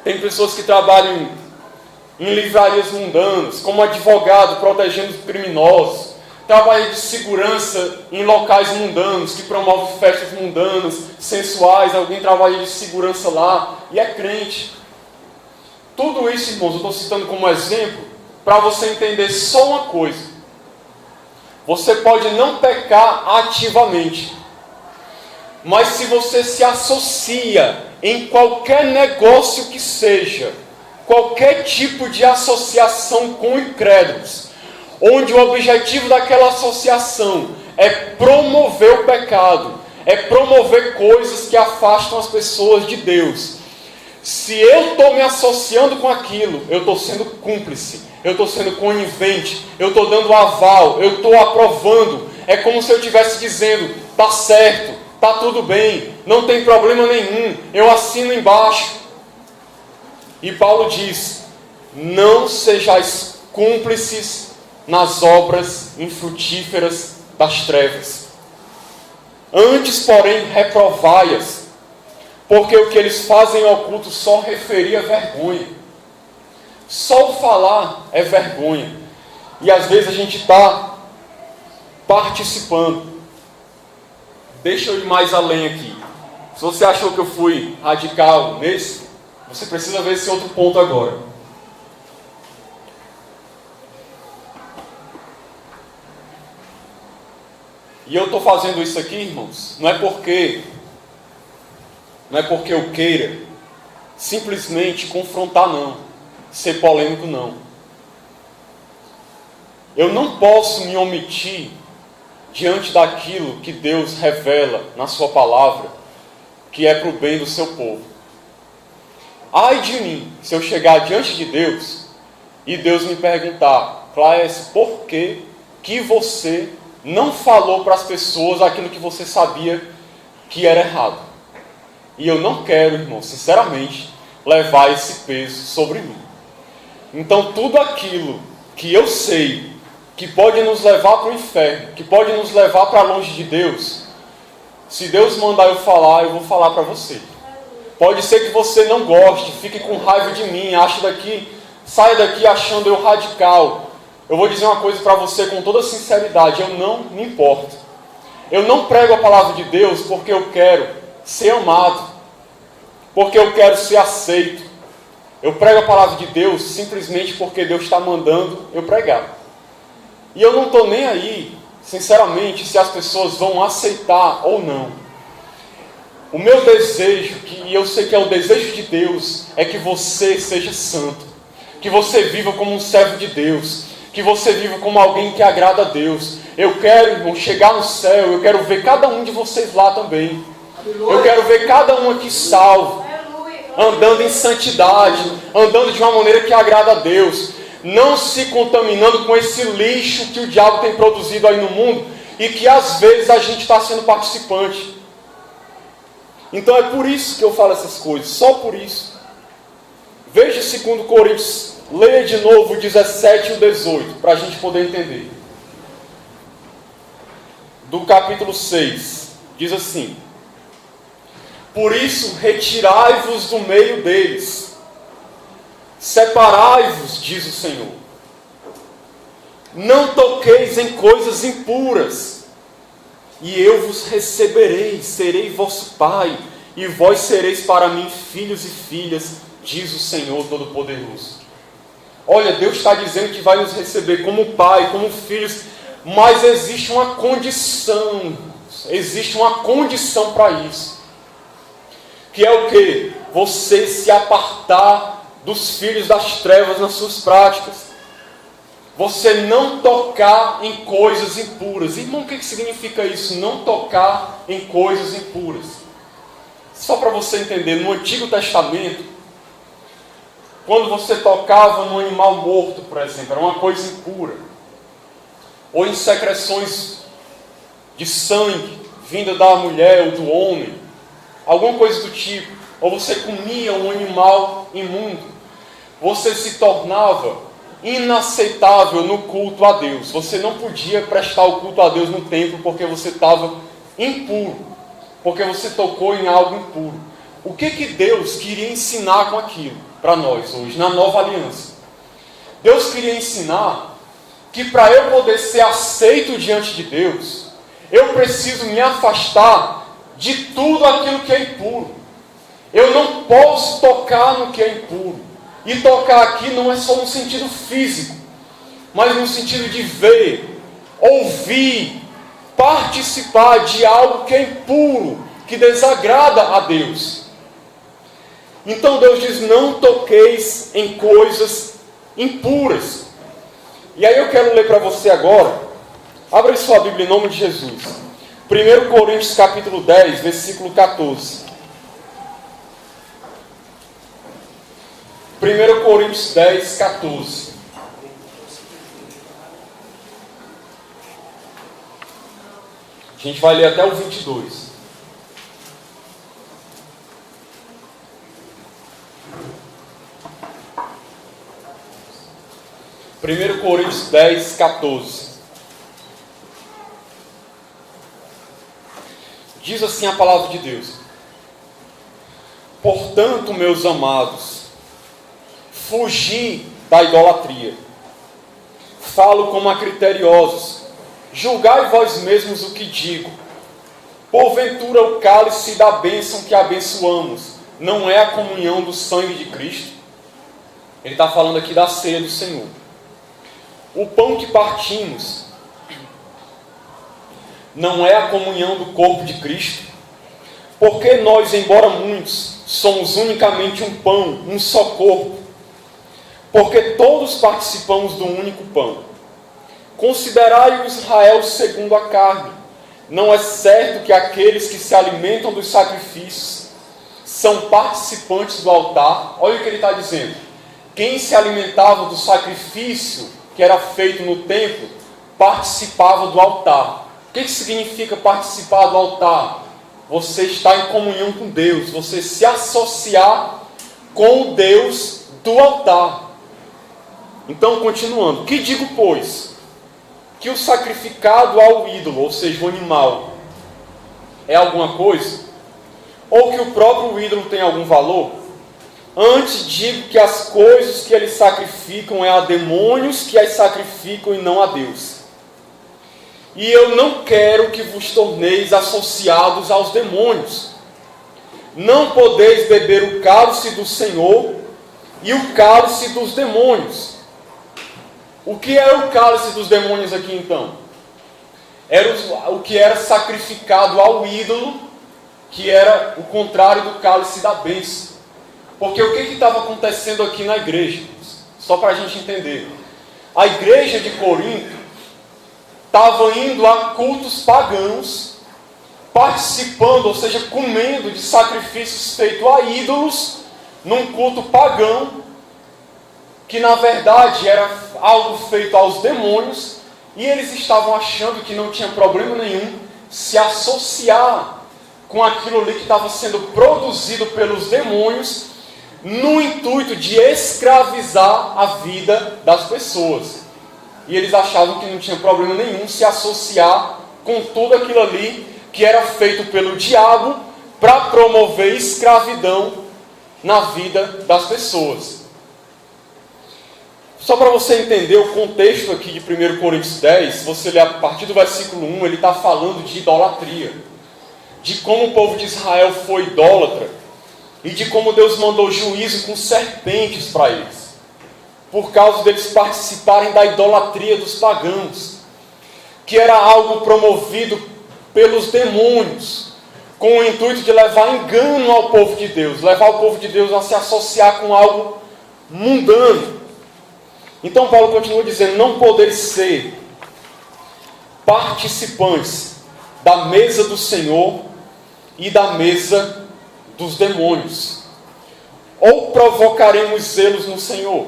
Tem pessoas que trabalham em livrarias mundanas, como advogado protegendo criminosos. Trabalha de segurança em locais mundanos, que promove festas mundanas, sensuais. Alguém trabalha de segurança lá e é crente. Tudo isso, irmãos, eu estou citando como exemplo para você entender só uma coisa. Você pode não pecar ativamente, mas se você se associa em qualquer negócio que seja, qualquer tipo de associação com incrédulos, onde o objetivo daquela associação é promover o pecado, é promover coisas que afastam as pessoas de Deus. Se eu estou me associando com aquilo, eu estou sendo cúmplice, eu estou sendo conivente, eu estou dando aval, eu estou aprovando. É como se eu estivesse dizendo, está certo, está tudo bem, não tem problema nenhum, eu assino embaixo. E Paulo diz, não sejais cúmplices nas obras infrutíferas das trevas. Antes, porém, reprovai-as, porque o que eles fazem em oculto só referia vergonha. Só o falar é vergonha. E às vezes a gente está participando. Deixa eu ir mais além aqui. Se você achou que eu fui radical nesse, você precisa ver esse outro ponto agora. E eu estou fazendo isso aqui, irmãos, não é porque eu queira simplesmente confrontar, não. Ser polêmico, não. Eu não posso me omitir diante daquilo que Deus revela na sua palavra, que é para o bem do seu povo. Ai de mim, se eu chegar diante de Deus e Deus me perguntar: Cléas, por que você não falou para as pessoas aquilo que você sabia que era errado? E eu não quero, irmão, sinceramente, levar esse peso sobre mim. Então tudo aquilo que eu sei que pode nos levar para o inferno, que pode nos levar para longe de Deus, se Deus mandar eu vou falar para você. Pode ser que você não goste, fique com raiva de mim, saia daqui achando eu radical. Eu vou dizer uma coisa para você com toda sinceridade: eu não me importo. Eu não prego a palavra de Deus porque eu quero ser amado, porque eu quero ser aceito. Eu prego a palavra de Deus simplesmente porque Deus está mandando eu pregar. E eu não estou nem aí, sinceramente, se as pessoas vão aceitar ou não. O meu desejo, e eu sei que é o desejo de Deus, é que você seja santo, que você viva como um servo de Deus, que você viva como alguém que agrada a Deus. Eu quero, irmão, chegar no céu, eu quero ver cada um de vocês lá também. Eu quero ver cada um aqui salvo, andando em santidade, andando de uma maneira que agrada a Deus, não se contaminando com esse lixo que o diabo tem produzido aí no mundo e que às vezes a gente está sendo participante. Então é por isso que eu falo essas coisas, só por isso. Veja 2 Coríntios, leia de novo o 17 e o 18, para a gente poder entender. Do capítulo 6, diz assim: por isso retirai-vos do meio deles, separai-vos, diz o Senhor. Não toqueis em coisas impuras, e eu vos receberei, serei vosso Pai, e vós sereis para mim filhos e filhas, diz o Senhor Todo-Poderoso. Olha, Deus está dizendo que vai nos receber como Pai, como filhos, mas existe uma condição, para isso. Que é o quê? Você se apartar dos filhos das trevas nas suas práticas. Você não tocar em coisas impuras. Irmão, o que significa isso? Não tocar em coisas impuras. Só para você entender, no Antigo Testamento, quando você tocava num animal morto, por exemplo, era uma coisa impura. Ou em secreções de sangue, vinda da mulher ou do homem, alguma coisa do tipo. Ou você comia um animal imundo, você se tornava inaceitável no culto a Deus. Você não podia prestar o culto a Deus no templo porque você estava impuro, porque você tocou em algo impuro. O que Deus queria ensinar com aquilo para nós hoje, na nova aliança? Deus queria ensinar que para eu poder ser aceito diante de Deus, eu preciso me afastar de tudo aquilo que é impuro. Eu não posso tocar no que é impuro. E tocar aqui não é só no sentido físico, mas no sentido de ver, ouvir, participar de algo que é impuro, que desagrada a Deus. Então Deus diz: não toqueis em coisas impuras. E aí eu quero ler para você agora, abra sua Bíblia em nome de Jesus. 1 Coríntios capítulo 10, versículo 14. 1 Coríntios 10, 14. A gente vai ler até o 22. Primeiro Coríntios 10, 14. Diz assim a palavra de Deus: portanto, meus amados, fugi da idolatria. Falo como a criteriosos. Julgai vós mesmos o que digo. Porventura o cálice da bênção que abençoamos não é a comunhão do sangue de Cristo? Ele está falando aqui da ceia do Senhor. O pão que partimos não é a comunhão do corpo de Cristo? Porque nós, embora muitos, somos unicamente um pão, um só corpo, porque todos participamos do único pão. Considerai o Israel segundo a carne. Não é certo que aqueles que se alimentam dos sacrifícios são participantes do altar. Olha o que ele está dizendo. Quem se alimentava do sacrifício que era feito no templo, participava do altar. O que significa participar do altar? Você está em comunhão com Deus, você se associar com o Deus do altar. Então, continuando. Que digo, pois? Que o sacrificado ao ídolo, ou seja, o animal, é alguma coisa? Ou que o próprio ídolo tem algum valor? Antes digo que as coisas que eles sacrificam é a demônios que as sacrificam e não a Deus. E eu não quero que vos torneis associados aos demônios. Não podeis beber o cálice do Senhor e o cálice dos demônios. O que era o cálice dos demônios aqui então? Era o que era sacrificado ao ídolo, que era o contrário do cálice da bênção. Porque o que estava acontecendo aqui na igreja? Só para a gente entender. A igreja de Corinto estava indo a cultos pagãos, participando, ou seja, comendo de sacrifícios feitos a ídolos, num culto pagão, que na verdade era algo feito aos demônios, e eles estavam achando que não tinha problema nenhum se associar com aquilo ali que estava sendo produzido pelos demônios, no intuito de escravizar a vida das pessoas. E eles achavam que não tinha problema nenhum se associar com tudo aquilo ali que era feito pelo diabo para promover escravidão na vida das pessoas. Só para você entender o contexto aqui de 1 Coríntios 10, se você ler a partir do versículo 1, ele está falando de idolatria. De como o povo de Israel foi idólatra e de como Deus mandou juízo com serpentes para eles, por causa deles participarem da idolatria dos pagãos, que era algo promovido pelos demônios, com o intuito de levar engano ao povo de Deus, levar o povo de Deus a se associar com algo mundano. Então Paulo continua dizendo, não podeis ser participantes da mesa do Senhor e da mesa dos demônios. Ou provocaremos zelos no Senhor?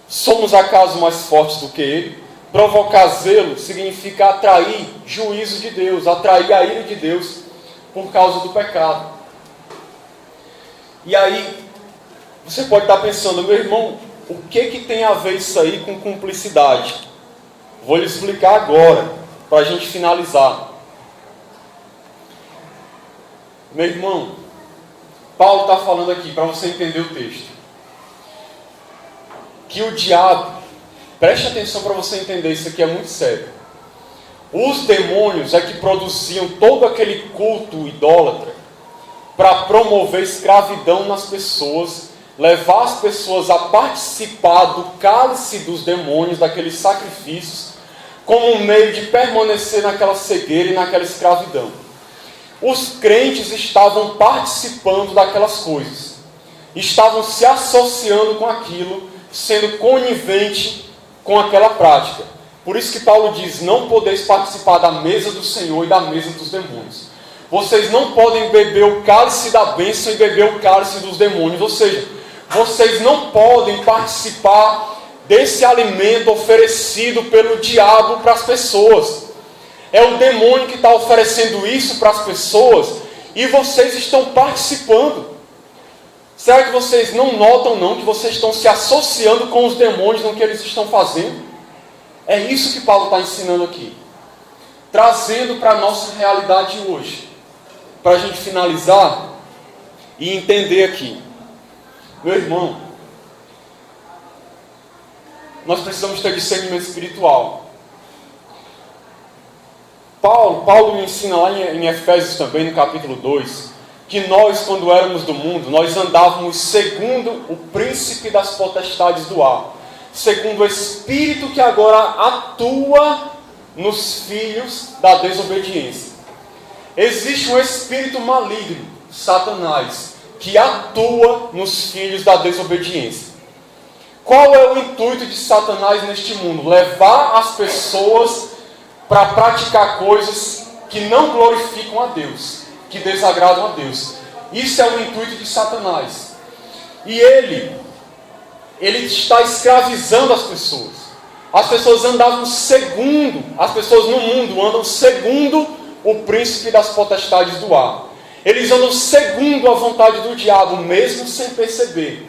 Somos acaso mais fortes do que Ele? Provocar zelo significa atrair juízo de Deus, atrair a ira de Deus por causa do pecado. E aí, você pode estar pensando, meu irmão, o que tem a ver isso aí com cumplicidade? Vou lhe explicar agora, para a gente finalizar. Meu irmão, Paulo está falando aqui, para você entender o texto, que o diabo, preste atenção para você entender, isso aqui é muito sério. Os demônios é que produziam todo aquele culto idólatra para promover escravidão nas pessoas, levar as pessoas a participar do cálice dos demônios, daqueles sacrifícios, como um meio de permanecer naquela cegueira e naquela escravidão. Os crentes estavam participando daquelas coisas, estavam se associando com aquilo, sendo conivente com aquela prática. Por isso que Paulo diz, não podeis participar da mesa do Senhor e da mesa dos demônios. Vocês não podem beber o cálice da bênção e beber o cálice dos demônios. Ou seja, vocês não podem participar desse alimento oferecido pelo diabo para as pessoas. É o demônio que está oferecendo isso para as pessoas e vocês estão participando. Será que vocês não notam não que vocês estão se associando com os demônios no que eles estão fazendo? É isso que Paulo está ensinando aqui. Trazendo para a nossa realidade hoje. Para a gente finalizar e entender aqui. Meu irmão, nós precisamos ter discernimento espiritual. Paulo ensina lá em Efésios também, no capítulo 2, que nós, quando éramos do mundo, nós andávamos segundo o príncipe das potestades do ar, segundo o Espírito que agora atua nos filhos da desobediência. Existe um espírito maligno, Satanás, que atua nos filhos da desobediência. Qual é o intuito de Satanás neste mundo? Levar as pessoas para praticar coisas que não glorificam a Deus, que desagradam a Deus. Isso é o intuito de Satanás. E ele está escravizando as pessoas. As pessoas andavam segundo, as pessoas no mundo andam segundo o príncipe das potestades do ar. Eles andam segundo a vontade do diabo, mesmo sem perceber.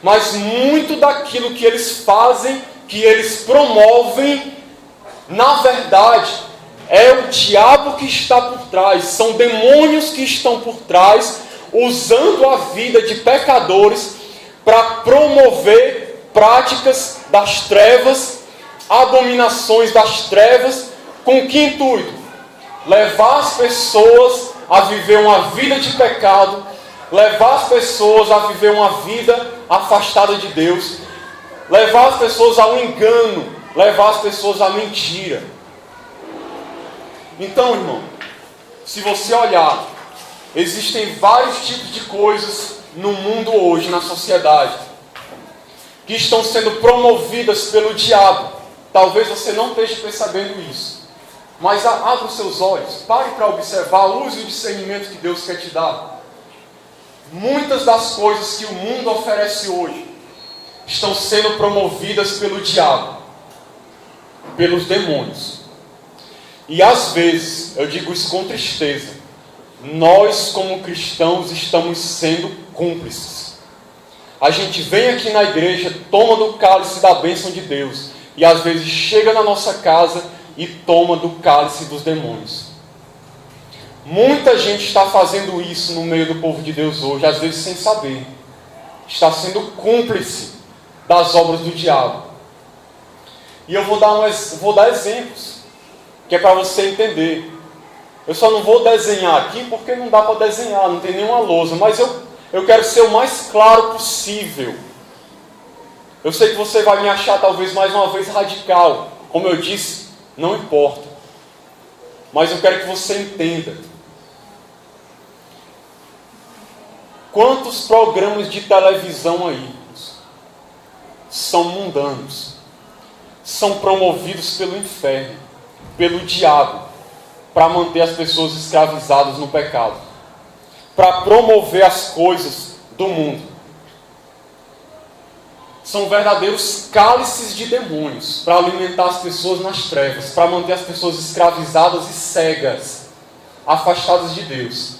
Mas muito daquilo que eles fazem, que eles promovem, na verdade, é o diabo que está por trás. São demônios que estão por trás, usando a vida de pecadores para promover práticas das trevas, abominações das trevas, com que intuito? Levar as pessoas a viver uma vida de pecado, levar as pessoas a viver uma vida afastada de Deus, levar as pessoas ao engano, levar as pessoas à mentira. Então, irmão, se você olhar, existem vários tipos de coisas no mundo hoje, na sociedade, que estão sendo promovidas pelo diabo. Talvez você não esteja percebendo isso. Mas abra os seus olhos, pare para observar, use o discernimento que Deus quer te dar. Muitas das coisas que o mundo oferece hoje estão sendo promovidas pelo diabo, pelos demônios. E às vezes, eu digo isso com tristeza, nós como cristãos estamos sendo cúmplices. A gente vem aqui na igreja, toma do cálice da bênção de Deus, e às vezes chega na nossa casa e toma do cálice dos demônios. Muita gente está fazendo isso no meio do povo de Deus hoje, às vezes sem saber. Está sendo cúmplice das obras do diabo. E eu vou dar exemplos, que é para você entender. Eu só não vou desenhar aqui porque não dá para desenhar, não tem nenhuma lousa, mas eu quero ser o mais claro possível. Eu sei que você vai me achar talvez mais uma vez radical. Como eu disse, não importa. Mas eu quero que você entenda. Quantos programas de televisão aí são mundanos? São promovidos pelo inferno, pelo diabo, para manter as pessoas escravizadas no pecado, para promover as coisas do mundo. São verdadeiros cálices de demônios para alimentar as pessoas nas trevas, para manter as pessoas escravizadas e cegas, afastadas de Deus.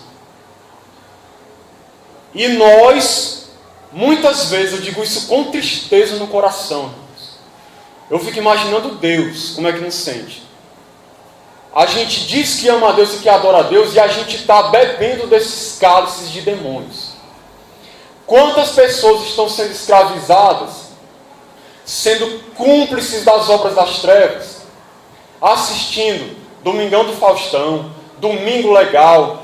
E nós, muitas vezes, eu digo isso com tristeza no coração, eu fico imaginando Deus, como é que nos sente. A gente diz que ama a Deus e que adora a Deus, e a gente está bebendo desses cálices de demônios. Quantas pessoas estão sendo escravizadas, sendo cúmplices das obras das trevas, assistindo Domingão do Faustão, Domingo Legal,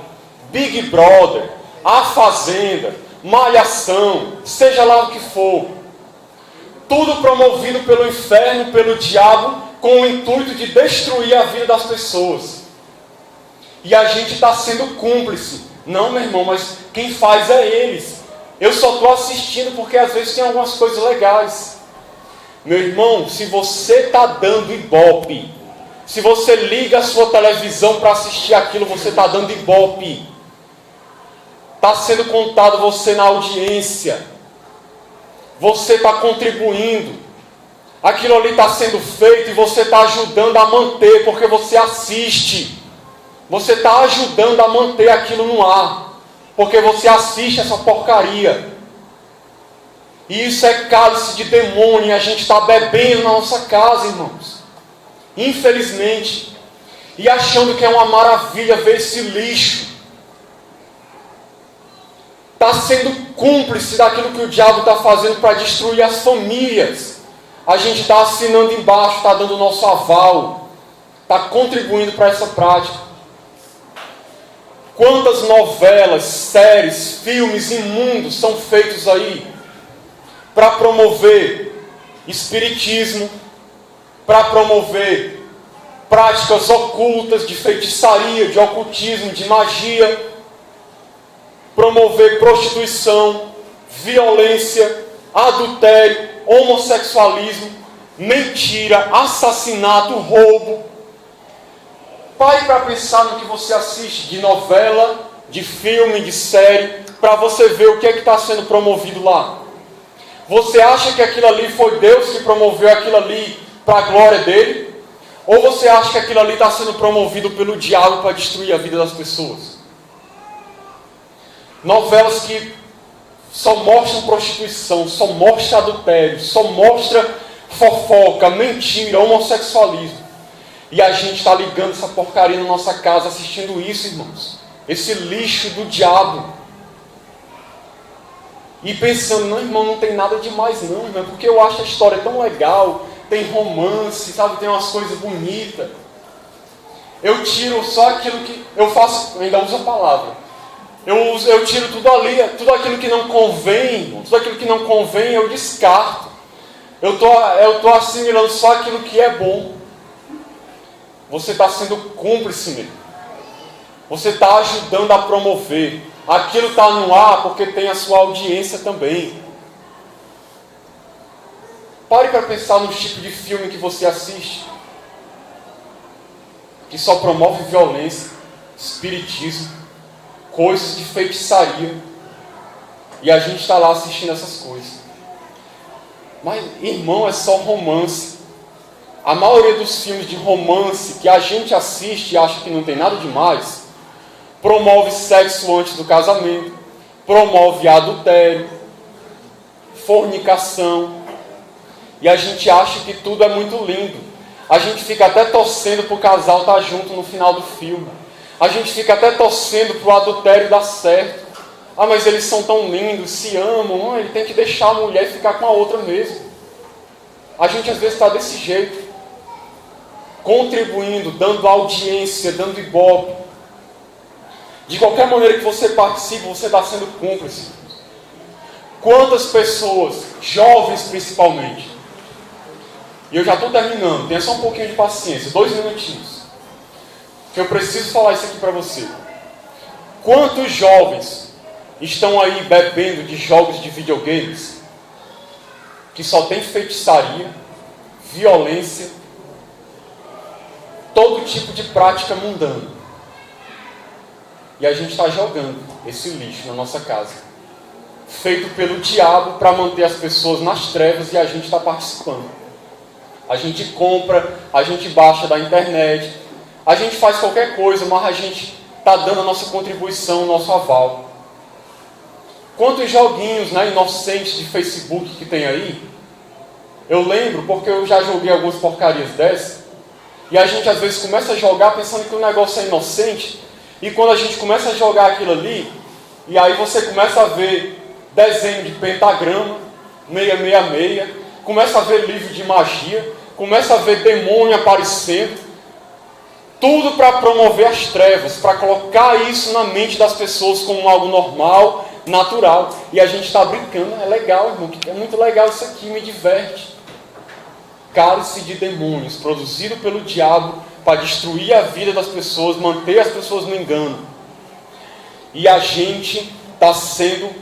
Big Brother, A Fazenda, Malhação, seja lá o que for. Tudo promovido pelo inferno, pelo diabo, com o intuito de destruir a vida das pessoas. E a gente está sendo cúmplice. Não, meu irmão, mas quem faz é eles. Eu só estou assistindo porque às vezes tem algumas coisas legais. Meu irmão, se você está dando ibope, se você liga a sua televisão para assistir aquilo, você está dando ibope. Está sendo contado você na audiência. Você está contribuindo. Aquilo ali está sendo feito e você está ajudando a manter, porque você assiste. Você está ajudando a manter aquilo no ar, porque você assiste essa porcaria. E isso é cálice de demônio, e a gente está bebendo na nossa casa, irmãos. Infelizmente. E achando que é uma maravilha ver esse lixo. Está sendo cúmplice daquilo que o diabo está fazendo para destruir as famílias. A gente está assinando embaixo, está dando o nosso aval, está contribuindo para essa prática. Quantas novelas, séries, filmes imundos são feitos aí para promover espiritismo, para promover práticas ocultas de feitiçaria, de ocultismo, de magia, promover prostituição, violência, adultério, homossexualismo, mentira, assassinato, roubo. Pare para pensar no que você assiste de novela, de filme, de série. para você ver o que é que está sendo promovido lá. Você acha que aquilo ali foi Deus que promoveu aquilo ali para a glória dele? Ou você acha que aquilo ali está sendo promovido pelo diabo para destruir a vida das pessoas? Novelas que só mostram prostituição, só mostram adultério, só mostram fofoca, mentira, homossexualismo. E a gente está ligando essa porcaria na nossa casa, assistindo isso, irmãos. Esse lixo do diabo. E pensando, não, irmão, não tem nada demais não, irmão, porque eu acho a história tão legal, tem romance, sabe, tem umas coisas bonitas. Eu tiro só aquilo que eu faço, eu ainda uso a palavra. Eu tiro tudo ali, tudo aquilo que não convém, irmão, tudo aquilo que não convém eu descarto. Eu tô assimilando só aquilo que é bom. Você está sendo cúmplice mesmo. Você está ajudando a promover. Aquilo está no ar porque tem a sua audiência também. Pare para pensar no tipo de filme que você assiste, que só promove violência, espiritismo, coisas de feitiçaria. E a gente está lá assistindo essas coisas. Mas, irmão, é só romance. A maioria dos filmes de romance que a gente assiste e acha que não tem nada demais, promove sexo antes do casamento, promove adultério, fornicação, e a gente acha que tudo é muito lindo. A gente fica até torcendo para o casal estar junto no final do filme. A gente fica até torcendo para o adultério dar certo. Ah, mas eles são tão lindos, se amam, ele tem que deixar a mulher ficar com a outra mesmo. A gente às vezes está desse jeito, contribuindo, dando audiência, dando ibope. De qualquer maneira que você participe, você está sendo cúmplice. Quantas pessoas, jovens principalmente, e eu já estou terminando, tenha só um pouquinho de paciência, 2 minutinhos, que eu preciso falar isso aqui para você. Quantos jovens estão aí bebendo de jogos de videogames que só tem feitiçaria, violência, todo tipo de prática mundana. E a gente está jogando esse lixo na nossa casa, feito pelo diabo para manter as pessoas nas trevas, e a gente está participando. A gente compra, a gente baixa da internet, a gente faz qualquer coisa, mas a gente está dando a nossa contribuição, o nosso aval. Quantos joguinhos, né, inocentes de Facebook que tem aí? Eu lembro, porque eu já joguei algumas porcarias dessas, e a gente às vezes começa a jogar pensando que o negócio é inocente, e quando a gente começa a jogar aquilo ali, e aí você começa a ver desenho de pentagrama, 666, começa a ver livro de magia, começa a ver demônio aparecendo, tudo para promover as trevas, para colocar isso na mente das pessoas como algo normal, natural. E a gente está brincando, é legal, irmão, é muito legal isso aqui, me diverte. Cálice de demônios, produzido pelo diabo para destruir a vida das pessoas, manter as pessoas no engano. E a gente está sendo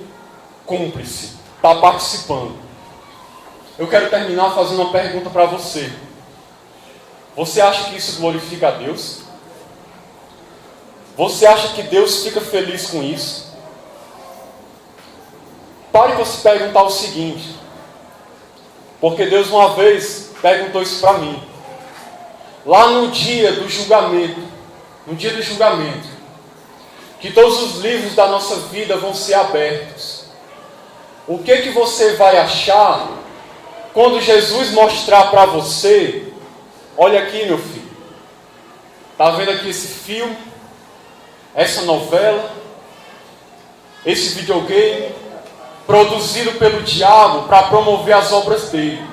cúmplice, está participando. Eu quero terminar fazendo uma pergunta para você. Você acha que isso glorifica a Deus? Você acha que Deus fica feliz com isso? Pare para se perguntar o seguinte, porque Deus uma vez perguntou isso para mim. Lá no dia do julgamento, que todos os livros da nossa vida vão ser abertos. O que você vai achar quando Jesus mostrar para você? Olha aqui, meu filho. Está vendo aqui esse filme? Essa novela? Esse videogame? Produzido pelo diabo para promover as obras dele.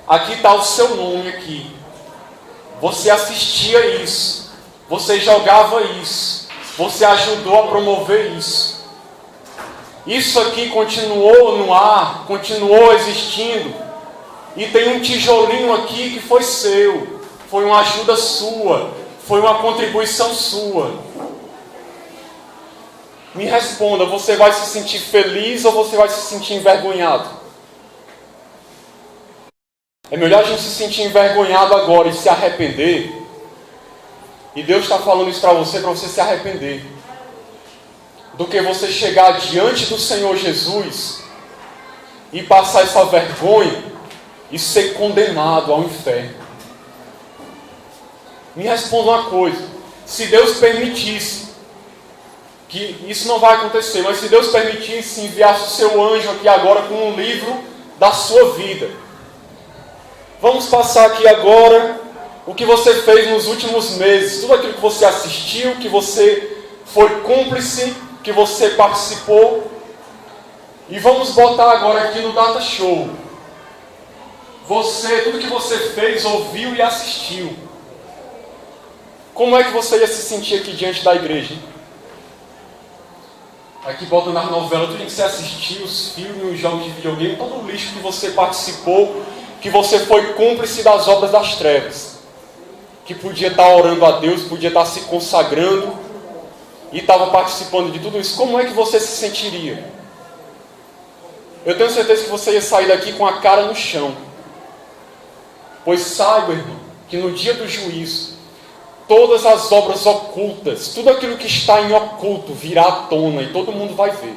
Aqui está o seu nome aqui. Você assistia isso. Você jogava isso. Você ajudou a promover isso. Isso aqui continuou no ar, continuou existindo. E tem um tijolinho aqui que foi seu. Foi uma ajuda sua. Foi uma contribuição sua. Me responda, você vai se sentir feliz ou você vai se sentir envergonhado? É melhor a gente se sentir envergonhado agora e se arrepender. E Deus está falando isso para você se arrepender. do que você chegar diante do Senhor Jesus e passar essa vergonha e ser condenado ao inferno. Me responda uma coisa: se Deus permitisse, que isso não vai acontecer, mas se Deus permitisse, enviasse o seu anjo aqui agora com um livro da sua vida. Vamos passar aqui agora o que você fez nos últimos meses, tudo aquilo que você assistiu, que você foi cúmplice, que você participou. E vamos botar agora aqui no Data Show. Tudo que você fez, ouviu e assistiu. Como é que você ia se sentir aqui diante da igreja? Aqui bota nas novelas, tudo que você assistiu, os filmes, os jogos de videogame, todo o lixo que você participou, que você foi cúmplice das obras das trevas. Que podia estar orando a Deus, podia estar se consagrando e estava participando de tudo isso. Como é que você se sentiria? Eu tenho certeza que você ia sair daqui com a cara no chão. Pois saiba, irmão, que no dia do juízo, todas as obras ocultas, tudo aquilo que está em oculto virá à tona e todo mundo vai ver.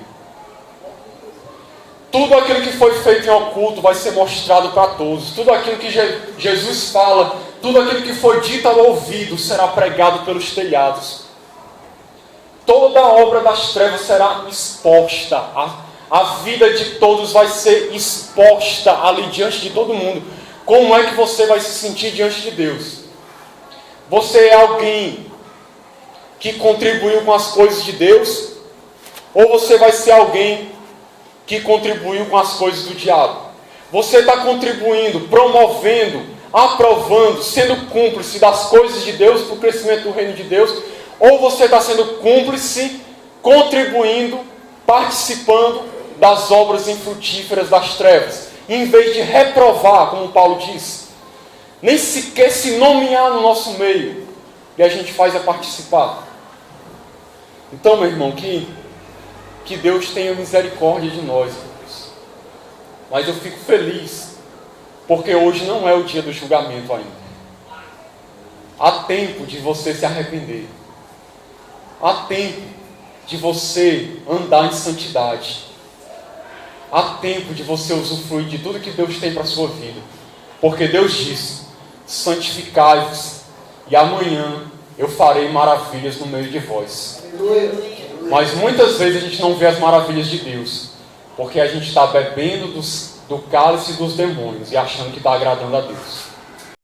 Tudo aquilo que foi feito em oculto vai ser mostrado para todos. Tudo aquilo que Jesus fala, tudo aquilo que foi dito ao ouvido será pregado pelos telhados. Toda a obra das trevas será exposta. A vida de todos vai ser exposta ali diante de todo mundo. Como é que você vai se sentir diante de Deus? Você é alguém que contribuiu com as coisas de Deus? Ou você vai ser alguém que contribuiu com as coisas do diabo? Você está contribuindo, promovendo, aprovando, sendo cúmplice das coisas de Deus para o crescimento do reino de Deus? Ou você está sendo cúmplice, contribuindo, participando das obras infrutíferas das trevas? Em vez de reprovar, como Paulo diz, nem sequer se nomear no nosso meio, e a gente faz é participar. Então, meu irmão, que Deus tenha misericórdia de nós, irmãos. Mas eu fico feliz, porque hoje não é o dia do julgamento ainda. Há tempo de você se arrepender. Há tempo de você andar em santidade. Há tempo de você usufruir de tudo que Deus tem para a sua vida. Porque Deus disse: santificai-vos, e amanhã eu farei maravilhas no meio de vós. Mas muitas vezes a gente não vê as maravilhas de Deus, porque a gente está bebendo do cálice dos demônios e achando que está agradando a Deus.